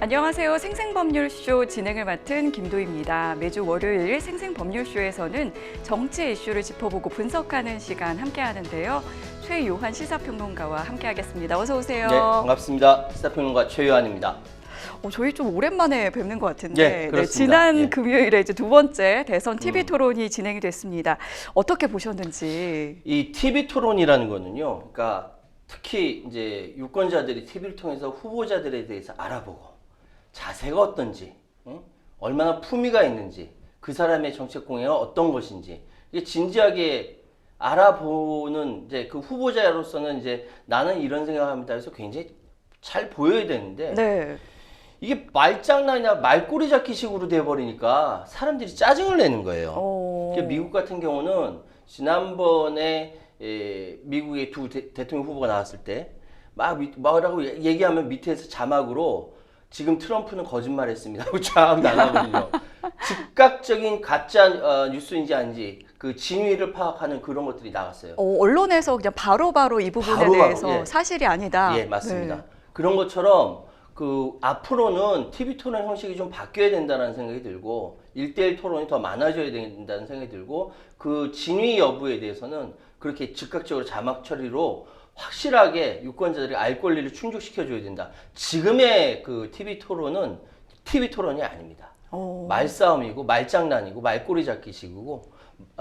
안녕하세요. 생생법률쇼 진행을 맡은 김도희입니다. 매주 월요일 생생법률쇼에서는 정치 이슈를 짚어보고 분석하는 시간 함께 하는데요. 최요한 시사평론가와 함께 하겠습니다. 어서 오세요. 네, 반갑습니다. 시사평론가 최요한입니다. 저희 좀 오랜만에 뵙는 것 같은데 그렇습니다. 지난 금요일에 이제 두 번째 대선 TV 토론이 진행이 됐습니다. 어떻게 보셨는지. 이 TV 토론이라는 거는요, 그러니까 특히 이제 유권자들이 TV를 통해서 후보자들에 대해서 알아보고 자세가 어떤지, 얼마나 품위가 있는지, 그 사람의 정책 공약은 어떤 것인지 이게 진지하게 알아보는 이제 그 후보자로서는 이제 나는 이런 생각합니다. 그래서 굉장히 잘 보여야 되는데. 네. 이게 말장난이나 말꼬리 잡기 식으로 돼버리니까 사람들이 짜증을 내는 거예요. 미국 같은 경우는 지난번에 미국의 두 대통령 후보가 나왔을 때 뭐라고 얘기하면 밑에서 자막으로 지금 트럼프는 거짓말했습니다 하고 쫙 나가거든요. 즉각적인 가짜 뉴스인지 아닌지 그 진위를 파악하는 그런 것들이 나갔어요. 언론에서 그냥 바로바로 이 부분에 대해서 사실이 아니다. 예, 맞습니다. 네. 그런 것처럼 앞으로는 TV 토론 형식이 좀 바뀌어야 된다는 생각이 들고 1대1 토론이 더 많아져야 된다는 생각이 들고 그 진위 여부에 대해서는 그렇게 즉각적으로 자막 처리로 확실하게 유권자들이 알 권리를 충족시켜줘야 된다. 지금의 그 TV 토론은 TV 토론이 아닙니다. 말싸움이고 말장난이고 말꼬리 잡기식이고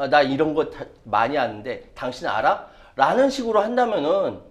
나 이런 거 많이 아는데 당신 알아? 라는 식으로 한다면은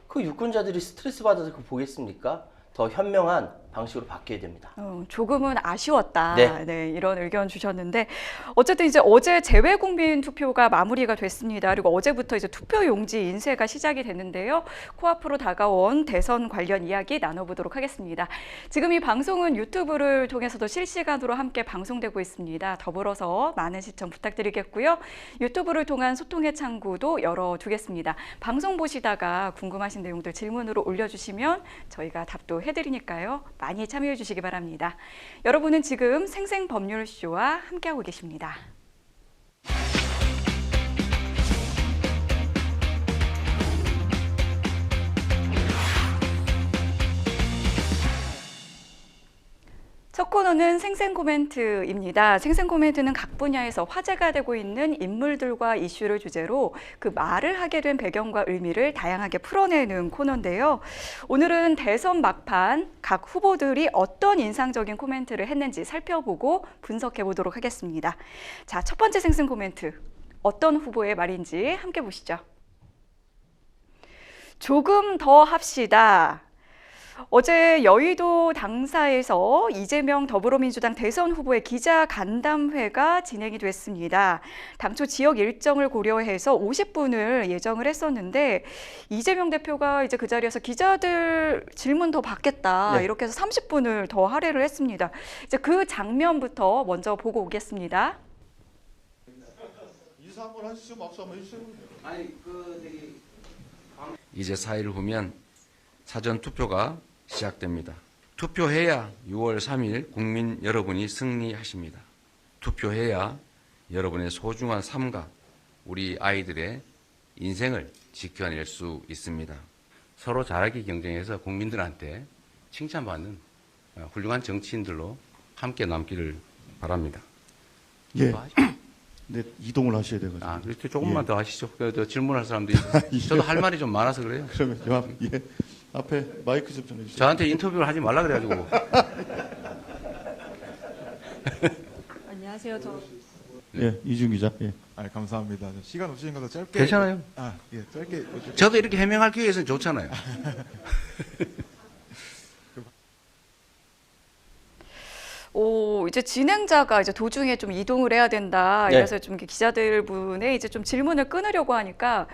그 유권자들이 스트레스 받아서 그거 보겠습니까? 더 현명한 방식으로 바뀌어야 됩니다. 조금은 아쉬웠다. 네, 이런 의견 주셨는데 어쨌든 이제 어제 재외국민 투표가 마무리가 됐습니다. 그리고 어제부터 이제 투표용지 인쇄가 시작이 됐는데요. 코앞으로 다가온 대선 관련 이야기 나눠보도록 하겠습니다. 지금 이 방송은 유튜브를 통해서도 실시간으로 함께 방송되고 있습니다. 더불어서 많은 시청 부탁드리겠고요. 유튜브를 통한 소통의 창구도 열어두겠습니다. 방송 보시다가 궁금하신 내용들 질문으로 올려주시면 저희가 답도 해드리니까요. 많이 참여해 주시기 바랍니다. 여러분은 지금 생생법률쇼와 함께하고 계십니다. 첫 코너는 생생코멘트입니다. 생생코멘트는 각 분야에서 화제가 되고 있는 인물들과 이슈를 주제로 그 말을 하게 된 배경과 의미를 다양하게 풀어내는 코너인데요. 오늘은 대선 막판 각 후보들이 어떤 인상적인 코멘트를 했는지 살펴보고 분석해 보도록 하겠습니다. 자, 첫 번째 생생코멘트 어떤 후보의 말인지 함께 보시죠. 조금 더 합시다. 어제 여의도 당사에서 이재명 더불어민주당 대선 후보의 기자 간담회가 진행이 됐습니다. 당초 지역 일정을 고려해서 50분을 예정을 했었는데 이재명 대표가 이제 그 자리에서 기자들 질문 더 받겠다 이렇게 해서 30분을 더 할애를 했습니다. 이제 그 장면부터 먼저 보고 오겠습니다. 인사 한번 하시죠. 박수 한번 해주세요. 이제 4일 후면 사전 투표가 시작됩니다. 투표해야 6월 3일 국민 여러분이 승리하십니다. 투표해야 여러분의 소중한 삶과 우리 아이들의 인생을 지켜낼 수 있습니다. 서로 잘하기 경쟁해서 국민들한테 칭찬받는 훌륭한 정치인들로 함께 남기를 바랍니다. 예. 네, 이동을 하셔야 되거든요. 이렇게 조금만 더 하시죠. 질문할 사람도 있어요. 저도 할 말이 좀 많아서 그래요. 그러면 앞에 마이크 좀 전해주세요. 저한테 인터뷰를 하지 말라 그래가지고. 안녕하세요. 예, 이준 기자. 예. 감사합니다. 시간 없으신 것도 짧게. 괜찮아요. 짧게. 저도 이렇게 해명할 기회에서는 좋잖아요. 이제 진행자가 이제 도중에 좀 이동을 해야 된다. 그래서 좀 기자들 분의 이제 좀 질문을 끊으려고 하니까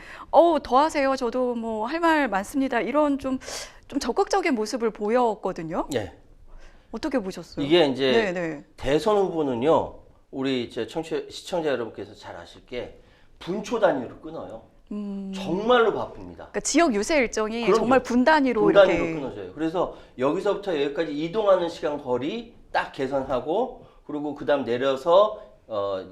더 하세요. 저도 뭐 할 말 많습니다. 이런 좀 적극적인 모습을 보였거든요. 네. 어떻게 보셨어요? 이게 이제 대선 후보는요, 우리 시청자 여러분께서 잘 아실 게 분초 단위로 끊어요. 정말로 바쁩니다. 그러니까 지역 유세 일정이 그럼요. 정말 분 단위로 이렇게 끊어져요. 그래서 여기서부터 여기까지 이동하는 시간 거리 딱 계산하고 그리고 그다음 내려서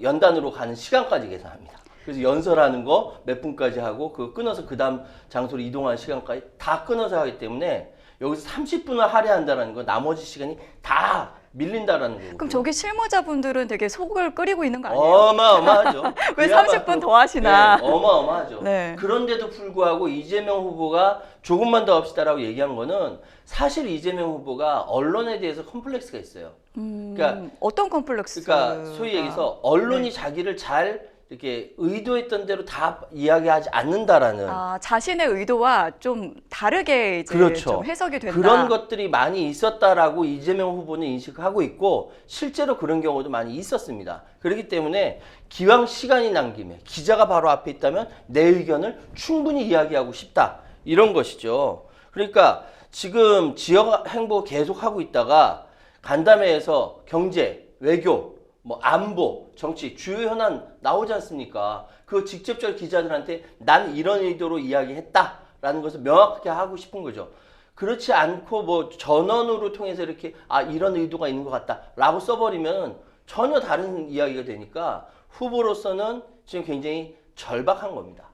연단으로 가는 시간까지 계산합니다. 그래서 연설하는 거 몇 분까지 하고 그거 끊어서 그다음 장소로 이동하는 시간까지 다 끊어서 하기 때문에 여기서 30분을 할애한다는 건 나머지 시간이 다 밀린다라는 거고. 그럼 저기 실무자분들은 되게 속을 끓이고 있는 거 아니에요? 어마어마하죠. 왜 그야말로 30분 더 하시나? 네, 어마어마하죠. 네. 그런데도 불구하고 이재명 후보가 조금만 더 합시다라고 얘기한 거는 사실 이재명 후보가 언론에 대해서 컴플렉스가 있어요. 그러니까 어떤 컴플렉스? 그러니까 소위 얘기해서 언론이 자기를 잘 이렇게 의도했던 대로 다 이야기하지 않는다라는 자신의 의도와 좀 다르게 이제 그렇죠. 좀 해석이 된다. 그런 것들이 많이 있었다라고 이재명 후보는 인식하고 있고 실제로 그런 경우도 많이 있었습니다. 그렇기 때문에 기왕 시간이 난 김에 기자가 바로 앞에 있다면 내 의견을 충분히 이야기하고 싶다. 이런 것이죠. 그러니까 지금 지역 행보 계속하고 있다가 간담회에서 경제, 외교, 뭐 안보, 정치, 주요 현안 나오지 않습니까? 그거 직접적으로 기자들한테 난 이런 의도로 이야기했다라는 것을 명확하게 하고 싶은 거죠. 그렇지 않고 뭐 전원으로 통해서 이렇게 이런 의도가 있는 것 같다라고 써버리면 전혀 다른 이야기가 되니까 후보로서는 지금 굉장히 절박한 겁니다.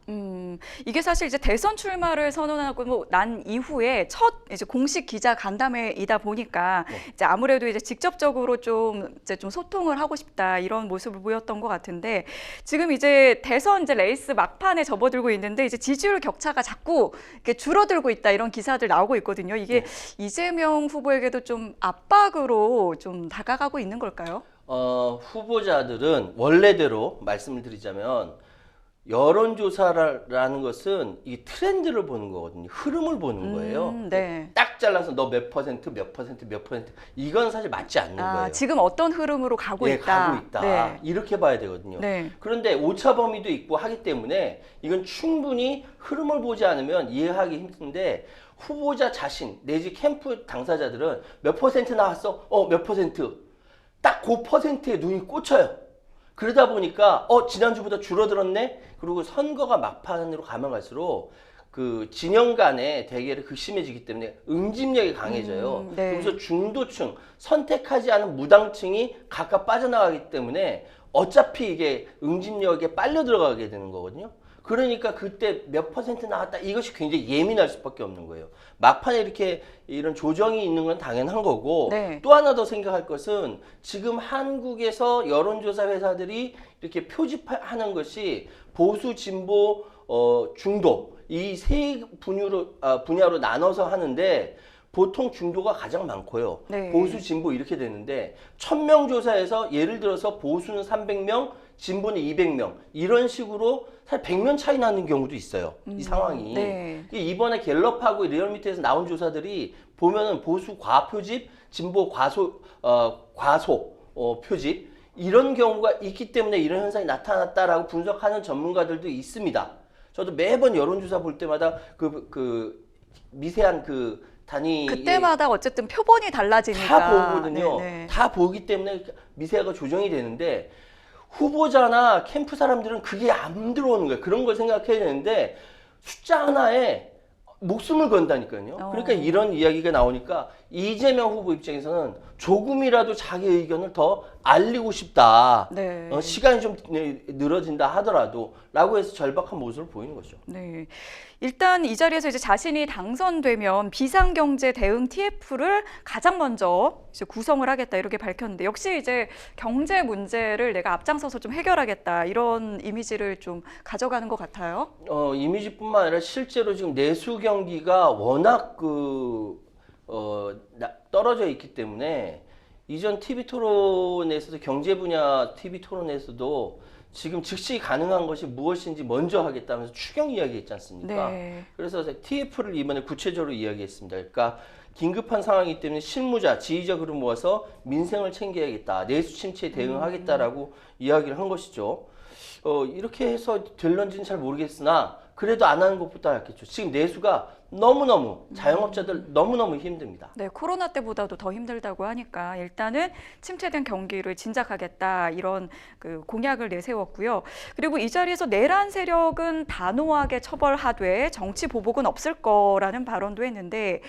이게 사실 이제 대선 출마를 선언하고 난 이후에 첫 이제 공식 기자 간담회이다 보니까 이제 아무래도 이제 직접적으로 좀 소통을 하고 싶다 이런 모습을 보였던 것 같은데 지금 이제 대선 이제 레이스 막판에 접어들고 있는데 이제 지지율 격차가 자꾸 이렇게 줄어들고 있다 이런 기사들 나오고 있거든요. 이게 이재명 후보에게도 좀 압박으로 좀 다가가고 있는 걸까요? 후보자들은 원래대로 말씀을 드리자면 여론조사라는 것은 이 트렌드를 보는 거거든요. 흐름을 보는 거예요. 네. 딱 잘라서 너 몇 퍼센트, 몇 퍼센트, 몇 퍼센트 이건 사실 맞지 않는 거예요. 지금 어떤 흐름으로 가고 예, 있다. 가고 있다. 네. 이렇게 봐야 되거든요. 네. 그런데 오차 범위도 있고 하기 때문에 이건 충분히 흐름을 보지 않으면 이해하기 힘든데 후보자 자신 내지 캠프 당사자들은 몇 퍼센트 나왔어? 몇 퍼센트. 딱 그 퍼센트에 눈이 꽂혀요. 그러다 보니까 지난주보다 줄어들었네. 그리고 선거가 막판으로 가면 갈수록 그 진영 간의 대결이 극심해지기 때문에 응집력이 강해져요. 네. 그래서 중도층, 선택하지 않은 무당층이 각각 빠져나가기 때문에 어차피 이게 응집력에 빨려 들어가게 되는 거거든요. 그러니까 그때 몇 퍼센트 나왔다 이것이 굉장히 예민할 수밖에 없는 거예요. 막판에 이렇게 이런 조정이 있는 건 당연한 거고 네. 또 하나 더 생각할 것은 지금 한국에서 여론조사 회사들이 이렇게 표집하는 것이 보수, 진보, 중도 이 세 분야로 나눠서 하는데 보통 중도가 가장 많고요. 네. 보수, 진보 이렇게 되는데 1000명 조사에서 예를 들어서 보수는 300명, 진보는 200명 이런 식으로 사실 100명 차이 나는 경우도 있어요. 이 상황이. 네. 이번에 갤럽하고 리얼미터에서 나온 조사들이 보면은 보수 과표집, 진보 과소 표집 이런 경우가 있기 때문에 이런 현상이 나타났다라고 분석하는 전문가들도 있습니다. 저도 매번 여론조사 볼 때마다 그 미세한 그 단위 그때마다 어쨌든 표본이 달라지니까 다 보거든요. 네네. 다 보기 때문에 미세하게 조정이 되는데 후보자나 캠프 사람들은 그게 안 들어오는 거예요. 그런 걸 생각해야 되는데 숫자 하나에 목숨을 건다니까요. 그러니까 이런 이야기가 나오니까 이재명 후보 입장에서는 조금이라도 자기 의견을 더 알리고 싶다. 네. 시간이 좀 늘어진다 하더라도 라고 해서 절박한 모습을 보이는 거죠. 네. 일단 이 자리에서 이제 자신이 당선되면 비상경제 대응 TF를 가장 먼저 이제 구성을 하겠다 이렇게 밝혔는데 역시 이제 경제 문제를 내가 앞장서서 좀 해결하겠다 이런 이미지를 좀 가져가는 것 같아요. 이미지뿐만 아니라 실제로 지금 내수 경기가 워낙 떨어져 있기 때문에 이전 TV 토론에서도 경제 분야 TV 토론에서도 지금 즉시 가능한 것이 무엇인지 먼저 하겠다면서 추경 이야기했지 않습니까? 네. 그래서 TF를 이번에 구체적으로 이야기했습니다. 그러니까 긴급한 상황이기 때문에 실무자, 지휘자금을 모아서 민생을 챙겨야겠다. 내수 침체에 대응하겠다라고 이야기를 한 것이죠. 이렇게 해서 될런지는 잘 모르겠으나 그래도 안 하는 것보다 낫겠죠. 지금 내수가 너무너무 자영업자들 너무너무 힘듭니다. 네, 코로나 때보다도 더 힘들다고 하니까 일단은 침체된 경기를 진작하겠다 이런 그 공약을 내세웠고요. 그리고 이 자리에서 내란 세력은 단호하게 처벌하되 정치 보복은 없을 거라는 발언도 했는데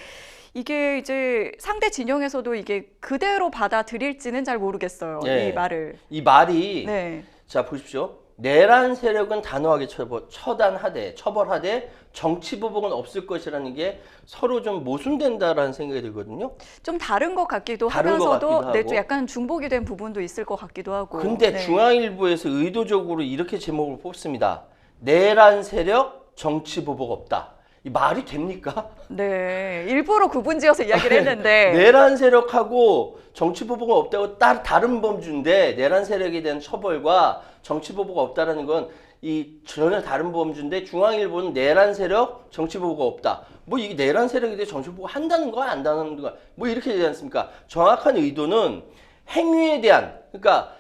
이게 이제 상대 진영에서도 이게 그대로 받아들일지는 잘 모르겠어요. 네. 이 말을. 이 말이 네. 자 보십시오. 내란 세력은 단호하게 처벌하되 정치 보복은 없을 것이라는 게 서로 좀 모순된다라는 생각이 들거든요. 좀 다른 것 같기도 다른 것 하면서도 같기도 네, 하고. 좀 약간 중복이 된 부분도 있을 것 같기도 하고. 근데 네. 중앙일보에서 의도적으로 이렇게 제목을 뽑습니다. 내란 세력 정치 보복 없다. 이 말이 됩니까? 네, 일부러 구분지어서 이야기를 했는데 내란 세력하고 정치 보복은 없다고 다른 범주인데 내란 세력에 대한 처벌과 정치 보복이 없다라는 건 이 전혀 다른 범주인데 중앙일보는 내란 세력 정치 보복이 없다. 뭐 이게 내란 세력에 대해 정치 보복 한다는 거야 안 한다는 거야? 뭐 이렇게 되지 않습니까? 정확한 의도는 행위에 대한 그러니까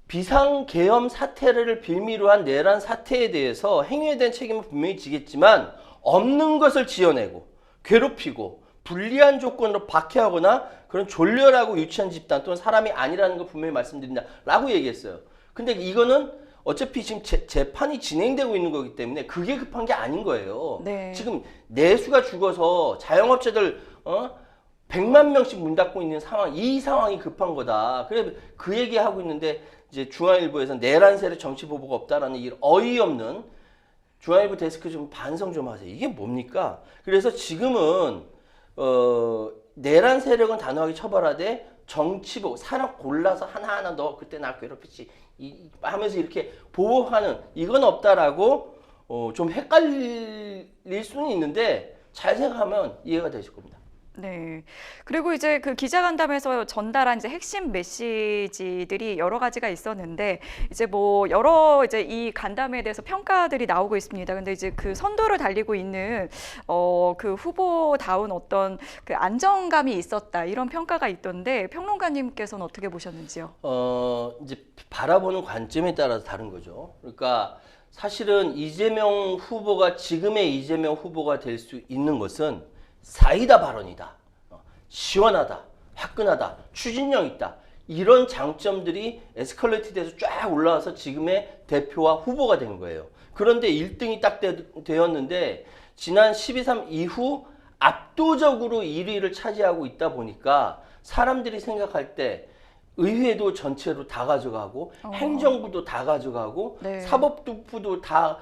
비상계엄 사태를 빌미로 한 내란 사태에 대해서 행위에 대한 책임은 분명히 지겠지만 없는 것을 지어내고 괴롭히고 불리한 조건으로 박해하거나 그런 졸렬하고 유치한 집단 또는 사람이 아니라는 걸 분명히 말씀드린다라고 얘기했어요. 근데 이거는 어차피 지금 재판이 진행되고 있는 거기 때문에 그게 급한 게 아닌 거예요. 네. 지금 내수가 죽어서 자영업자들 100만 명씩 문 닫고 있는 상황, 이 상황이 급한 거다. 그래 그 얘기하고 있는데 이제 중앙일보에서 내란 세력 정치 보복 없다라는 이 어이없는 중앙일보 데스크 좀 반성 좀 하세요. 이게 뭡니까? 그래서 지금은 내란 세력은 단호하게 처벌하되 정치복 사람 골라서 하나하나 너 그때 나 괴롭혔지 하면서 이렇게 보호하는 이건 없다라고 좀 헷갈릴 수는 있는데 잘 생각하면 이해가 되실 겁니다. 네. 그리고 이제 그 기자간담회에서 전달한 이제 핵심 메시지들이 여러 가지가 있었는데 이제 뭐 여러 이제 이 간담회에 대해서 평가들이 나오고 있습니다. 근데 이제 그 선두를 달리고 있는 그 후보다운 어떤 그 안정감이 있었다 이런 평가가 있던데 평론가님께서는 어떻게 보셨는지요? 이제 바라보는 관점에 따라서 다른 거죠. 그러니까 사실은 이재명 후보가 지금의 이재명 후보가 될 수 있는 것은 사이다 발언이다. 시원하다. 화끈하다. 추진력 있다. 이런 장점들이 에스컬레이트 돼서 쫙 올라와서 지금의 대표와 후보가 된 거예요. 그런데 1등이 딱 되었는데 지난 12.3 이후 압도적으로 1위를 차지하고 있다 보니까 사람들이 생각할 때 의회도 전체로 다 가져가고 행정부도 다 가져가고 네. 사법부도 다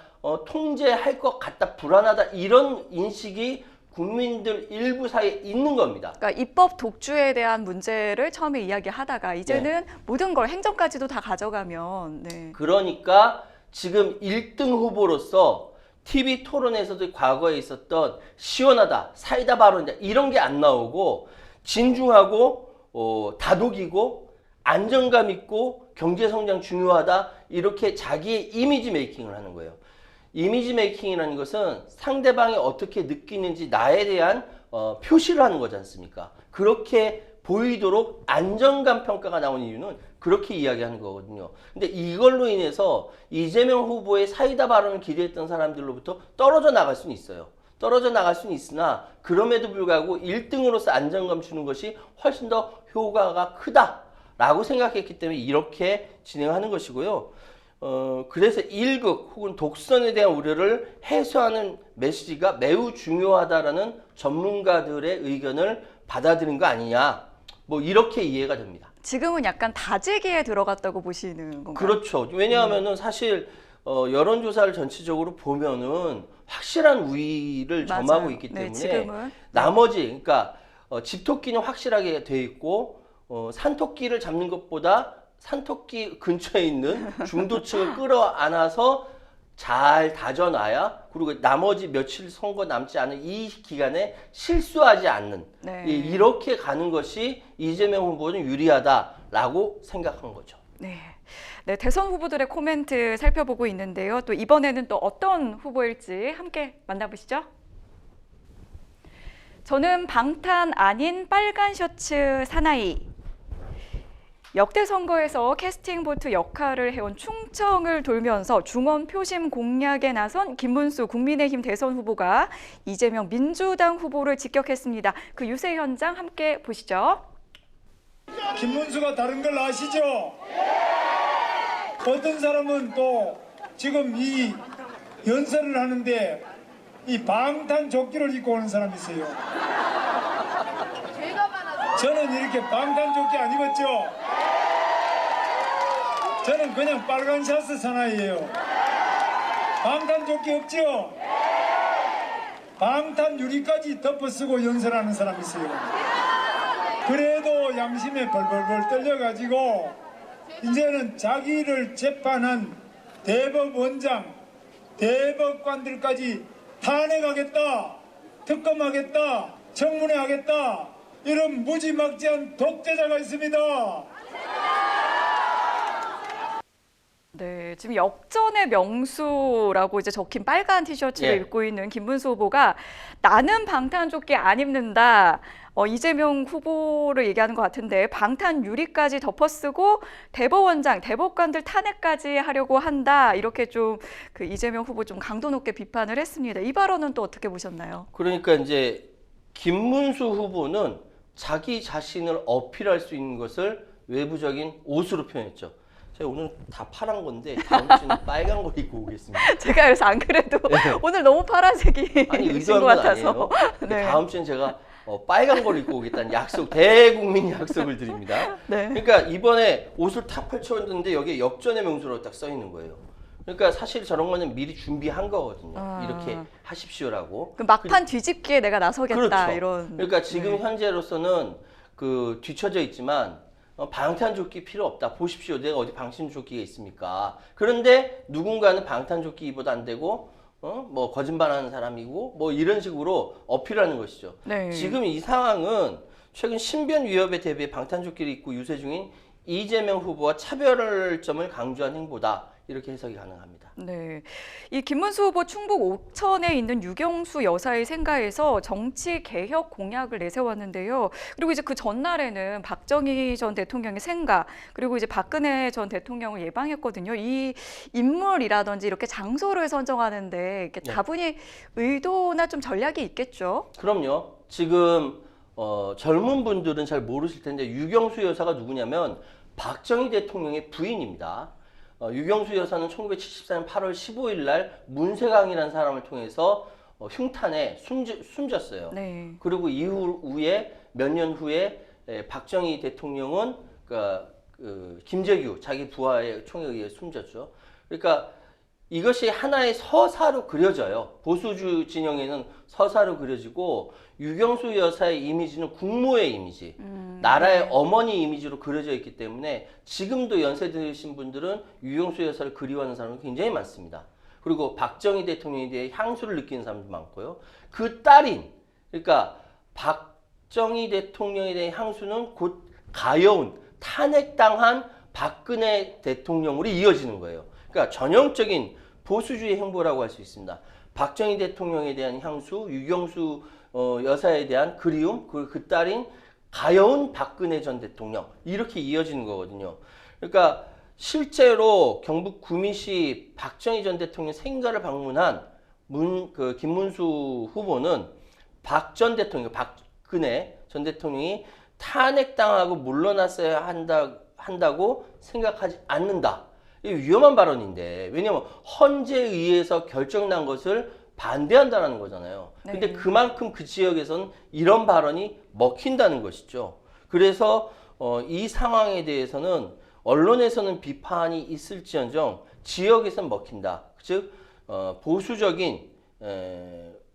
통제할 것 같다. 불안하다. 이런 인식이 국민들 일부 사이에 있는 겁니다. 그러니까 입법 독주에 대한 문제를 처음에 이야기하다가 이제는 모든 걸 행정까지도 다 가져가면 네. 그러니까 지금 1등 후보로서 TV 토론에서도 과거에 있었던 시원하다, 사이다 발언이다 이런 게 안 나오고 진중하고 다독이고 안정감 있고 경제성장 중요하다 이렇게 자기의 이미지 메이킹을 하는 거예요. 이미지 메이킹이라는 것은 상대방이 어떻게 느끼는지 나에 대한 표시를 하는 거지 않습니까? 그렇게 보이도록 안정감 평가가 나온 이유는 그렇게 이야기하는 거거든요. 근데 이걸로 인해서 이재명 후보의 사이다 발언을 기대했던 사람들로부터 떨어져 나갈 수는 있어요. 떨어져 나갈 수는 있으나 그럼에도 불구하고 1등으로서 안정감 주는 것이 훨씬 더 효과가 크다라고 생각했기 때문에 이렇게 진행하는 것이고요. 그래서 1극 혹은 독선에 대한 우려를 해소하는 메시지가 매우 중요하다라는 전문가들의 의견을 받아들인 거 아니냐. 뭐 이렇게 이해가 됩니다. 지금은 약간 다지기에 들어갔다고 보시는 건가요? 그렇죠. 왜냐하면은 사실 여론조사를 전체적으로 보면은 확실한 우위를 맞아요. 점하고 있기 네, 때문에 지금은. 나머지 그러니까 집토끼는 확실하게 돼 있고 산토끼를 잡는 것보다 산토끼 근처에 있는 중도층을 끌어안아서 잘 다져놔야 그리고 나머지 며칠 선거 남지 않은 이 기간에 실수하지 않는 네. 이렇게 가는 것이 이재명 후보는 유리하다라고 생각한 거죠. 네. 네, 대선 후보들의 코멘트 살펴보고 있는데요. 또 이번에는 또 어떤 후보일지 함께 만나보시죠. 저는 방탄 아닌 빨간 셔츠 사나이. 역대 선거에서 캐스팅 보트 역할을 해온 충청을 돌면서 중원 표심 공략에 나선 김문수 국민의힘 대선 후보가 이재명 민주당 후보를 직격했습니다. 그 유세 현장 함께 보시죠. 김문수가 다른 걸 아시죠? 어떤 사람은 또 지금 이 연설을 하는데 이 방탄 조끼를 입고 오는 사람이 있어요. 저는 이렇게 방탄 조끼 안 입었죠? 저는 그냥 빨간 샤스 사나이예요. 방탄조끼 없죠? 방탄 유리까지 덮어쓰고 연설하는 사람 있어요. 그래도 양심에 벌벌벌 떨려가지고 이제는 자기를 재판한 대법원장, 대법관들까지 탄핵하겠다, 특검하겠다, 청문회하겠다, 이런 무지막지한 독재자가 있습니다. 네, 지금 역전의 명수라고 이제 적힌 빨간 티셔츠를 예. 입고 있는 김문수 후보가 나는 방탄조끼 안 입는다. 이재명 후보를 얘기하는 것 같은데 방탄 유리까지 덮어쓰고 대법원장, 대법관들 탄핵까지 하려고 한다. 이렇게 좀 그 이재명 후보 좀 강도 높게 비판을 했습니다. 이 발언은 또 어떻게 보셨나요? 그러니까 이제 김문수 후보는 자기 자신을 어필할 수 있는 것을 외부적인 옷으로 표현했죠. 제가 오늘 다 파란 건데 다음 주는 빨간 거 입고 오겠습니다. 제가 그래서 안 그래도 네. 오늘 너무 파란색이 아니 신 의도한 것 건 같아서. 아니에요. 네. 다음 주엔 제가 빨간 걸 입고 오겠다는 약속, 대국민 약속을 드립니다. 네. 그러니까 이번에 옷을 탁 펼쳐왔는데 여기에 역전의 명수라고 딱 써 있는 거예요. 그러니까 사실 저런 거는 미리 준비한 거거든요. 아. 이렇게 하십시오라고. 그 막판 뒤집기에 내가 나서겠다 그렇죠. 이런. 그러니까 지금 네. 현재로서는 그 뒤쳐져 있지만 방탄조끼 필요 없다. 보십시오. 내가 어디 방탄조끼가 있습니까? 그런데 누군가는 방탄조끼 입어도 안 되고 뭐 거짓말하는 사람이고 뭐 이런 식으로 어필하는 것이죠. 네. 지금 이 상황은 최근 신변 위협에 대비해 방탄조끼를 입고 유세 중인 이재명 후보와 차별점을 강조한 행보다. 이렇게 해석이 가능합니다. 네, 이 김문수 후보 충북 옥천에 있는 유경수 여사의 생가에서 정치 개혁 공약을 내세웠는데요. 그리고 이제 그 전날에는 박정희 전 대통령의 생가 그리고 이제 박근혜 전 대통령을 예방했거든요. 이 인물이라든지 이렇게 장소를 선정하는데 이렇게 네. 다분히 의도나 좀 전략이 있겠죠. 그럼요. 지금 젊은 분들은 잘 모르실 텐데 유경수 여사가 누구냐면 박정희 대통령의 부인입니다. 유경수 여사는 1974년 8월 15일 날 문세강이라는 사람을 통해서 흉탄에 숨졌어요. 네. 그리고 이후에 몇 년 후에 박정희 대통령은 김재규 자기 부하의 총에 의해 숨졌죠. 그러니까 이것이 하나의 서사로 그려져요. 보수주 진영에는 서사로 그려지고 유경수 여사의 이미지는 국모의 이미지, 나라의 어머니 이미지로 그려져 있기 때문에 지금도 연세 드신 분들은 유경수 여사를 그리워하는 사람이 굉장히 많습니다. 그리고 박정희 대통령에 대해 향수를 느끼는 사람도 많고요. 그 딸인, 그러니까 박정희 대통령에 대한 향수는 곧 가여운, 탄핵당한 박근혜 대통령으로 이어지는 거예요. 그러니까 전형적인 보수주의 행보라고 할 수 있습니다. 박정희 대통령에 대한 향수, 유경수 여사에 대한 그리움, 그리고 그 딸인 가여운 박근혜 전 대통령 이렇게 이어지는 거거든요. 그러니까 실제로 경북 구미시 박정희 전 대통령 생가를 방문한 김문수 후보는 박 전 대통령, 박근혜 전 대통령이 탄핵당하고 물러났어야 한다고 생각하지 않는다. 이게 위험한 발언인데 왜냐하면 헌재에 의해서 결정난 것을 반대한다는 거잖아요. 네. 근데 그만큼 그 지역에서는 이런 발언이 먹힌다는 것이죠. 그래서 이 상황에 대해서는 언론에서는 비판이 있을지언정 지역에서는 먹힌다. 즉 보수적인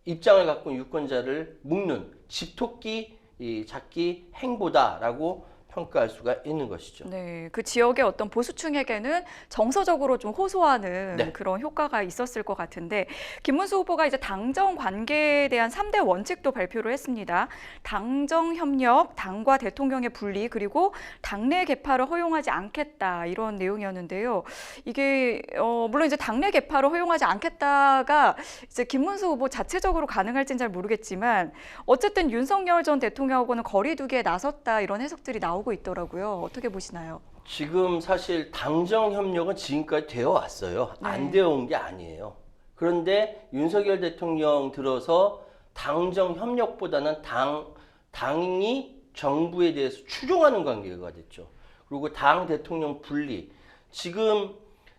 입장을 갖고 있는 유권자를 묶는 집토끼 잡기 행보다라고 평가할 수가 있는 것이죠. 네, 그 지역의 어떤 보수층에게는 정서적으로 좀 호소하는 네. 그런 효과가 있었을 것 같은데 김문수 후보가 이제 당정 관계에 대한 3대 원칙도 발표를 했습니다. 당정 협력, 당과 대통령의 분리, 그리고 당내 개파를 허용하지 않겠다 이런 내용이었는데요. 이게 물론 이제 당내 개파를 허용하지 않겠다가 이제 김문수 후보 자체적으로 가능할지는 잘 모르겠지만 어쨌든 윤석열 전 대통령하고는 거리두기에 나섰다 이런 해석들이 나오고 있더라고요. 어떻게 보시나요? 지금 사실 당정 협력은 지금까지 되어 왔어요. 안 네. 되어 온 게 아니에요. 그런데 윤석열 대통령 들어서 당정 협력보다는 당이 정부에 대해서 추종하는 관계가 됐죠. 그리고 당 대통령 분리. 지금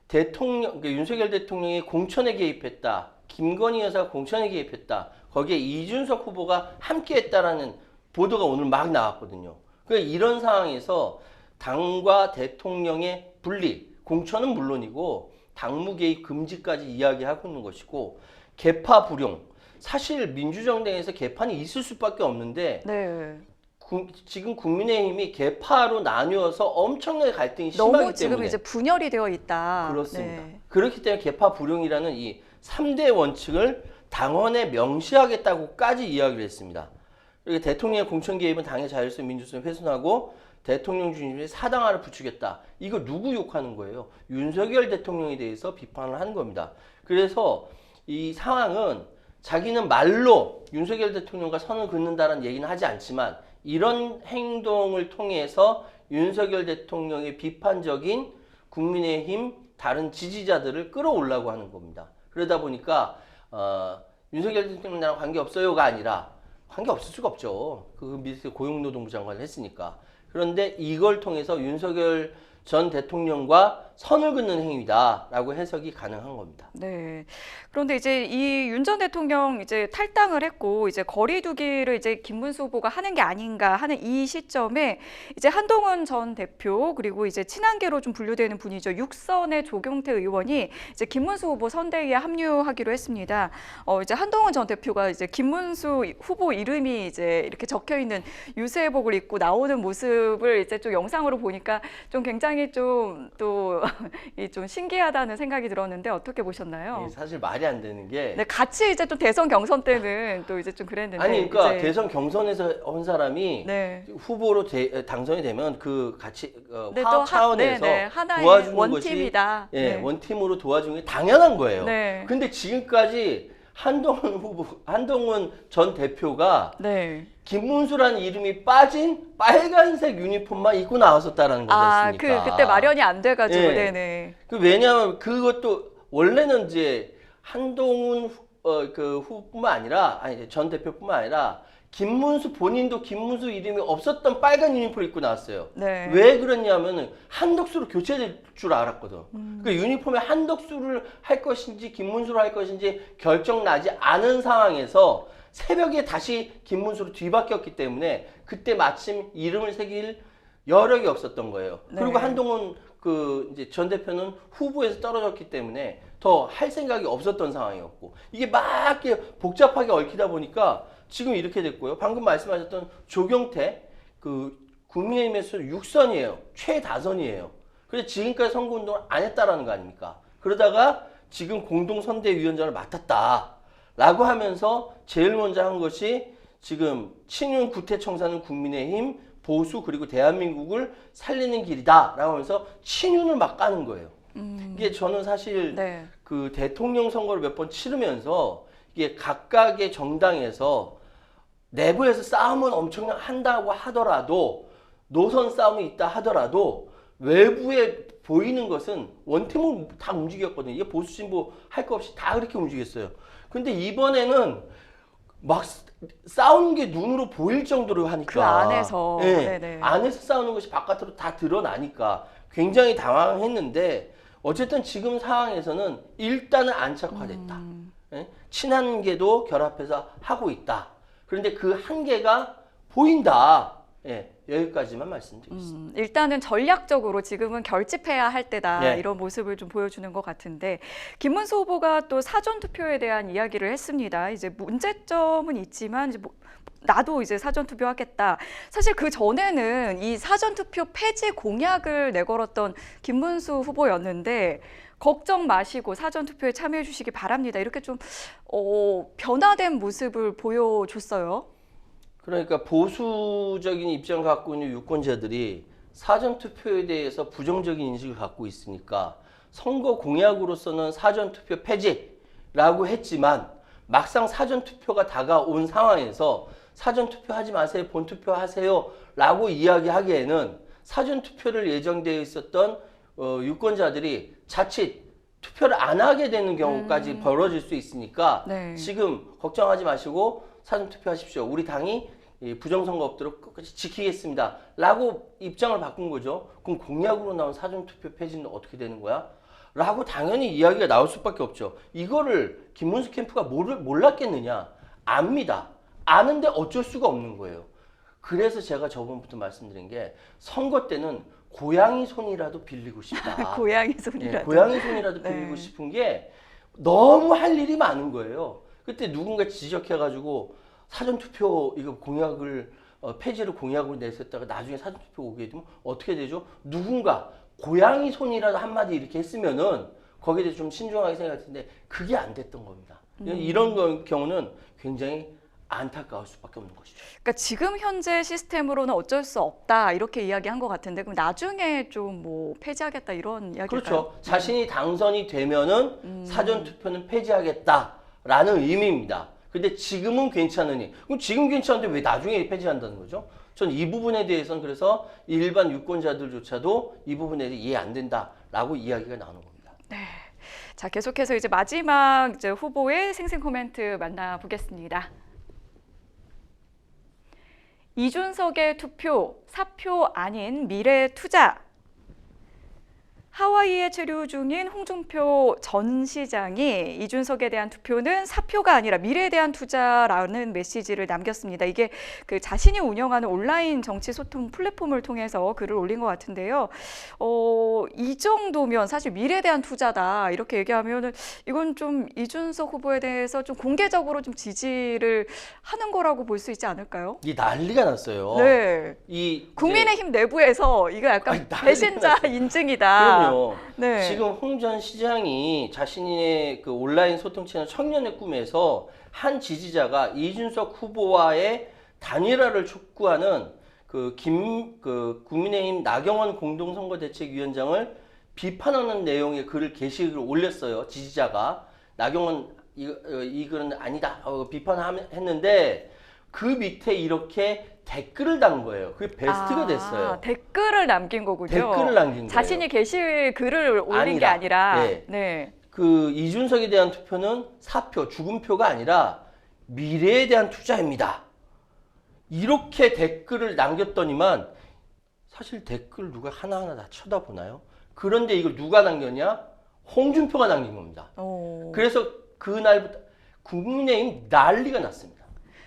그러니까 윤석열 대통령이 공천에 개입했다. 김건희 여사가 공천에 개입했다. 거기에 이준석 후보가 함께했다라는 보도가 오늘 막 나왔거든요. 그러니까 이런 상황에서 당과 대통령의 분리, 공천은 물론이고 당무 개입 금지까지 이야기하고 있는 것이고 개파 불용. 사실 민주정당에서 개판이 있을 수밖에 없는데 네. 지금 국민의힘이 개파로 나뉘어서 엄청나게 갈등이 심하기 너무 때문에 지금 이제 분열이 되어 있다. 그렇습니다. 네. 그렇기 때문에 개파 불용이라는 이 3대 원칙을 당원에 명시하겠다고까지 이야기를 했습니다. 그리고 대통령의 공천 개입은 당의 자율성 민주성을 훼손하고 대통령 중심의 사당화를 부추겼다. 이거 누구 욕하는 거예요? 윤석열 대통령에 대해서 비판을 하는 겁니다. 그래서 이 상황은 자기는 말로 윤석열 대통령과 선을 긋는다는 얘기는 하지 않지만 이런 행동을 통해서 윤석열 대통령의 비판적인 국민의힘 다른 지지자들을 끌어올라고 하는 겁니다. 그러다 보니까 윤석열 대통령 나랑 관계없어요가 아니라 관계없을 수가 없죠. 그 밑에 고용노동부 장관을 했으니까. 그런데 이걸 통해서 윤석열 전 대통령과 선을 긋는 행위다라고 해석이 가능한 겁니다. 네. 그런데 이제 이 윤 전 대통령 이제 탈당을 했고 이제 거리두기를 이제 김문수 후보가 하는 게 아닌가 하는 이 시점에 이제 한동훈 전 대표 그리고 이제 친한계로 좀 분류되는 분이죠. 육선의 조경태 의원이 이제 김문수 후보 선대위에 합류하기로 했습니다. 이제 한동훈 전 대표가 이제 김문수 후보 이름이 이제 이렇게 적혀 있는 유세복을 입고 나오는 모습을 이제 좀 영상으로 보니까 좀 굉장히 좀 또 좀 신기하다는 생각이 들었는데 어떻게 보셨나요? 예, 사실 말이 안 되는 게 네, 같이 이제 또 대선 경선 때는 또 이제 좀 그랬는데 아니 그러니까 이제, 대선 경선에서 한 사람이 네. 후보로 당선이 되면 그 같이 네, 화합 또 차원에서 하나의 도와주는 원팀이다. 것이 예, 네. 원팀으로 도와주는 게 당연한 거예요. 네. 근데 지금까지 한동훈 전 대표가 네. 김문수라는 이름이 빠진 빨간색 유니폼만 입고 나왔었다라는 거지 않습니까? 그때 마련이 안 돼가지고, 예. 네네. 왜냐하면 그것도 원래는 이제 한동훈 그 후보뿐만 아니라 전 대표뿐만 아니라 김문수 본인도 김문수 이름이 없었던 빨간 유니폼을 입고 나왔어요. 네. 왜 그랬냐면은 한덕수로 교체될 줄 알았거든. 그 유니폼에 한덕수를 할 것인지 김문수로 할 것인지 결정 나지 않은 상황에서 새벽에 다시 김문수로 뒤바뀌었기 때문에 그때 마침 이름을 새길 여력이 없었던 거예요. 네. 그리고 한동훈 그 이제 전 대표는 후보에서 떨어졌기 때문에 더 할 생각이 없었던 상황이었고 이게 막 이렇게 복잡하게 얽히다 보니까 지금 이렇게 됐고요. 방금 말씀하셨던 조경태 그 국민의힘에서 6선이에요. 최다선이에요. 그래서 지금까지 선거운동을 안 했다라는 거 아닙니까? 그러다가 지금 공동선대위원장을 맡았다라고 하면서 제일 먼저 한 것이 지금 친윤 구태청사는 국민의힘 보수 그리고 대한민국을 살리는 길이다라고 하면서 친윤을 막 까는 거예요. 이게 저는 사실 네. 그 대통령 선거를 몇 번 치르면서 이게 각각의 정당에서 내부에서 싸움은 엄청 한다고 하더라도 노선 싸움이 있다 하더라도 외부에 보이는 것은 원팀으로 다 움직였거든요. 이게 보수 진보 할 거 없이 다 그렇게 움직였어요. 근데 이번에는 막 싸우는 게 눈으로 보일 정도로 하니까 그 안에서. 네, 네네. 안에서 싸우는 것이 바깥으로 다 드러나니까 굉장히 당황했는데 어쨌든 지금 상황에서는 일단은 안착화됐다. 예? 친한계도 결합해서 하고 있다. 그런데 그 한계가 보인다. 예, 여기까지만 말씀드리겠습니다. 일단은 전략적으로 지금은 결집해야 할 때다 네. 이런 모습을 좀 보여주는 것 같은데 김문수 후보가 또 사전 투표에 대한 이야기를 했습니다. 이제 문제점은 있지만 이제 나도 이제 사전 투표하겠다. 사실 그 전에는 이 사전 투표 폐지 공약을 내걸었던 김문수 후보였는데 걱정 마시고 사전 투표에 참여해 주시기 바랍니다. 이렇게 좀 변화된 모습을 보여줬어요. 그러니까 보수적인 입장을 갖고 있는 유권자들이 사전투표에 대해서 부정적인 인식을 갖고 있으니까 선거 공약으로서는 사전투표 폐지라고 했지만 막상 사전투표가 다가온 상황에서 사전투표하지 마세요, 본투표 하세요 라고 이야기하기에는 사전투표를 예정되어 있었던 유권자들이 자칫 투표를 안 하게 되는 경우까지 벌어질 수 있으니까 네. 지금 걱정하지 마시고 사전투표하십시오. 우리 당이 부정선거 없도록 끝까지 지키겠습니다. 라고 입장을 바꾼 거죠. 그럼 공약으로 나온 사전투표 폐지는 어떻게 되는 거야? 라고 당연히 이야기가 나올 수밖에 없죠. 이거를 김문수 캠프가 몰랐겠느냐? 압니다. 아는데 어쩔 수가 없는 거예요. 그래서 제가 저번부터 말씀드린 게 선거 때는 고양이 손이라도 빌리고 싶다. 고양이 예, 손이라도. 고양이 손이라도 네. 빌리고 싶은 게 너무 할 일이 많은 거예요. 그때 누군가 지적해가지고 사전투표 이거 공약을 폐지를 공약으로 내셨다가 나중에 사전투표 오게 되면 어떻게 되죠? 누군가 고양이 손이라도 한마디 이렇게 했으면은 거기에 대해서 좀 신중하게 생각할 텐데 그게 안 됐던 겁니다. 이런 경우는 굉장히 안타까울 수밖에 없는 것이죠. 그러니까 지금 현재 시스템으로는 어쩔 수 없다 이렇게 이야기한 것 같은데 그럼 나중에 좀 뭐 폐지하겠다 이런 이야기일까요? 그렇죠. 자신이 당선이 되면은 사전 투표는 폐지하겠다라는 의미입니다. 근데 지금은 괜찮으니 그럼 지금 괜찮은데 왜 나중에 폐지한다는 거죠? 전 이 부분에 대해서는 그래서 일반 유권자들조차도 이 부분에 대해 이해 안 된다라고 이야기가 나오는 겁니다. 자, 계속해서 이제 마지막 이제 후보의 생생 코멘트 만나보겠습니다. 이준석의 투표, 사표 아닌 미래 투자. 하와이에 체류 중인 홍준표 전 시장이 이준석에 대한 투표는 사표가 아니라 미래에 대한 투자라는 메시지를 남겼습니다. 이게 그 자신이 운영하는 온라인 정치 소통 플랫폼을 통해서 글을 올린 것 같은데요. 이 정도면 사실 미래에 대한 투자다 이렇게 얘기하면은 이건 좀 이준석 후보에 대해서 좀 공개적으로 좀 지지를 하는 거라고 볼 수 있지 않을까요? 이 난리가 났어요. 네. 이 국민의힘 내부에서 이거 약간 아니, 난리가 배신자 났어요. 인증이다. 그럼요. 네. 지금 홍 전 시장이 자신의 그 온라인 소통 채널 청년의 꿈에서 한 지지자가 이준석 후보와의 단일화를 촉구하는 그 국민의힘 나경원 공동선거대책위원장을 비판하는 내용의 글을 게시글을 올렸어요. 지지자가 나경원 이 글은 아니다 비판했는데 그 밑에 이렇게 댓글을 단 거예요. 그게 베스트가 됐어요. 댓글을 남긴 거군요. 댓글을 남긴 거예요. 자신이 게시글을 올린 게 아니라. 네. 네. 그 이준석에 대한 투표는 사표, 죽음표가 아니라 미래에 대한 투자입니다. 이렇게 댓글을 남겼더니만 사실 댓글 누가 하나하나 다 쳐다보나요? 그런데 이걸 누가 남겼냐? 홍준표가 남긴 겁니다. 그래서 그날부터 국민의힘 난리가 났습니다.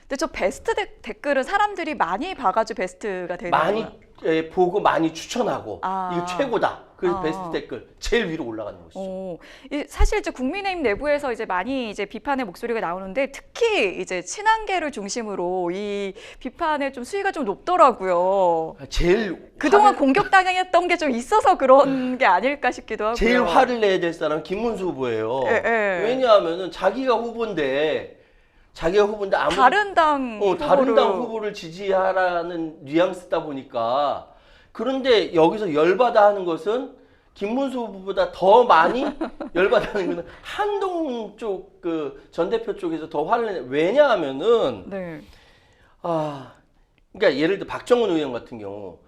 근데 저 베스트 댓글은 사람들이 많이 봐가지고 베스트가 되는 많이 거예요? 보고 많이 추천하고 아. 이거 최고다. 그래서 아. 베스트 댓글 제일 위로 올라가는 것이죠. 사실 이제 국민의힘 내부에서 이제 많이 이제 비판의 목소리가 나오는데 특히 이제 친한계를 중심으로 이 비판의 좀 수위가 좀 높더라고요. 제일 그동안 공격당했던 게 좀 있어서 그런 게 아닐까 싶기도 하고요. 제일 화를 내야 될 사람은 김문수 후보예요. 왜냐하면은 자기가 후보인데 아무 다른 당 다른 당 후보를 지지하라는 뉘앙스다 보니까 그런데 여기서 열받아 하는 것은 김문수 후보보다 더 많이 열받아 하는 것은 한동훈 쪽 그 전 대표 쪽에서 더 화를 내. 왜냐하면은 네. 그러니까 예를 들어 박정훈 의원 같은 경우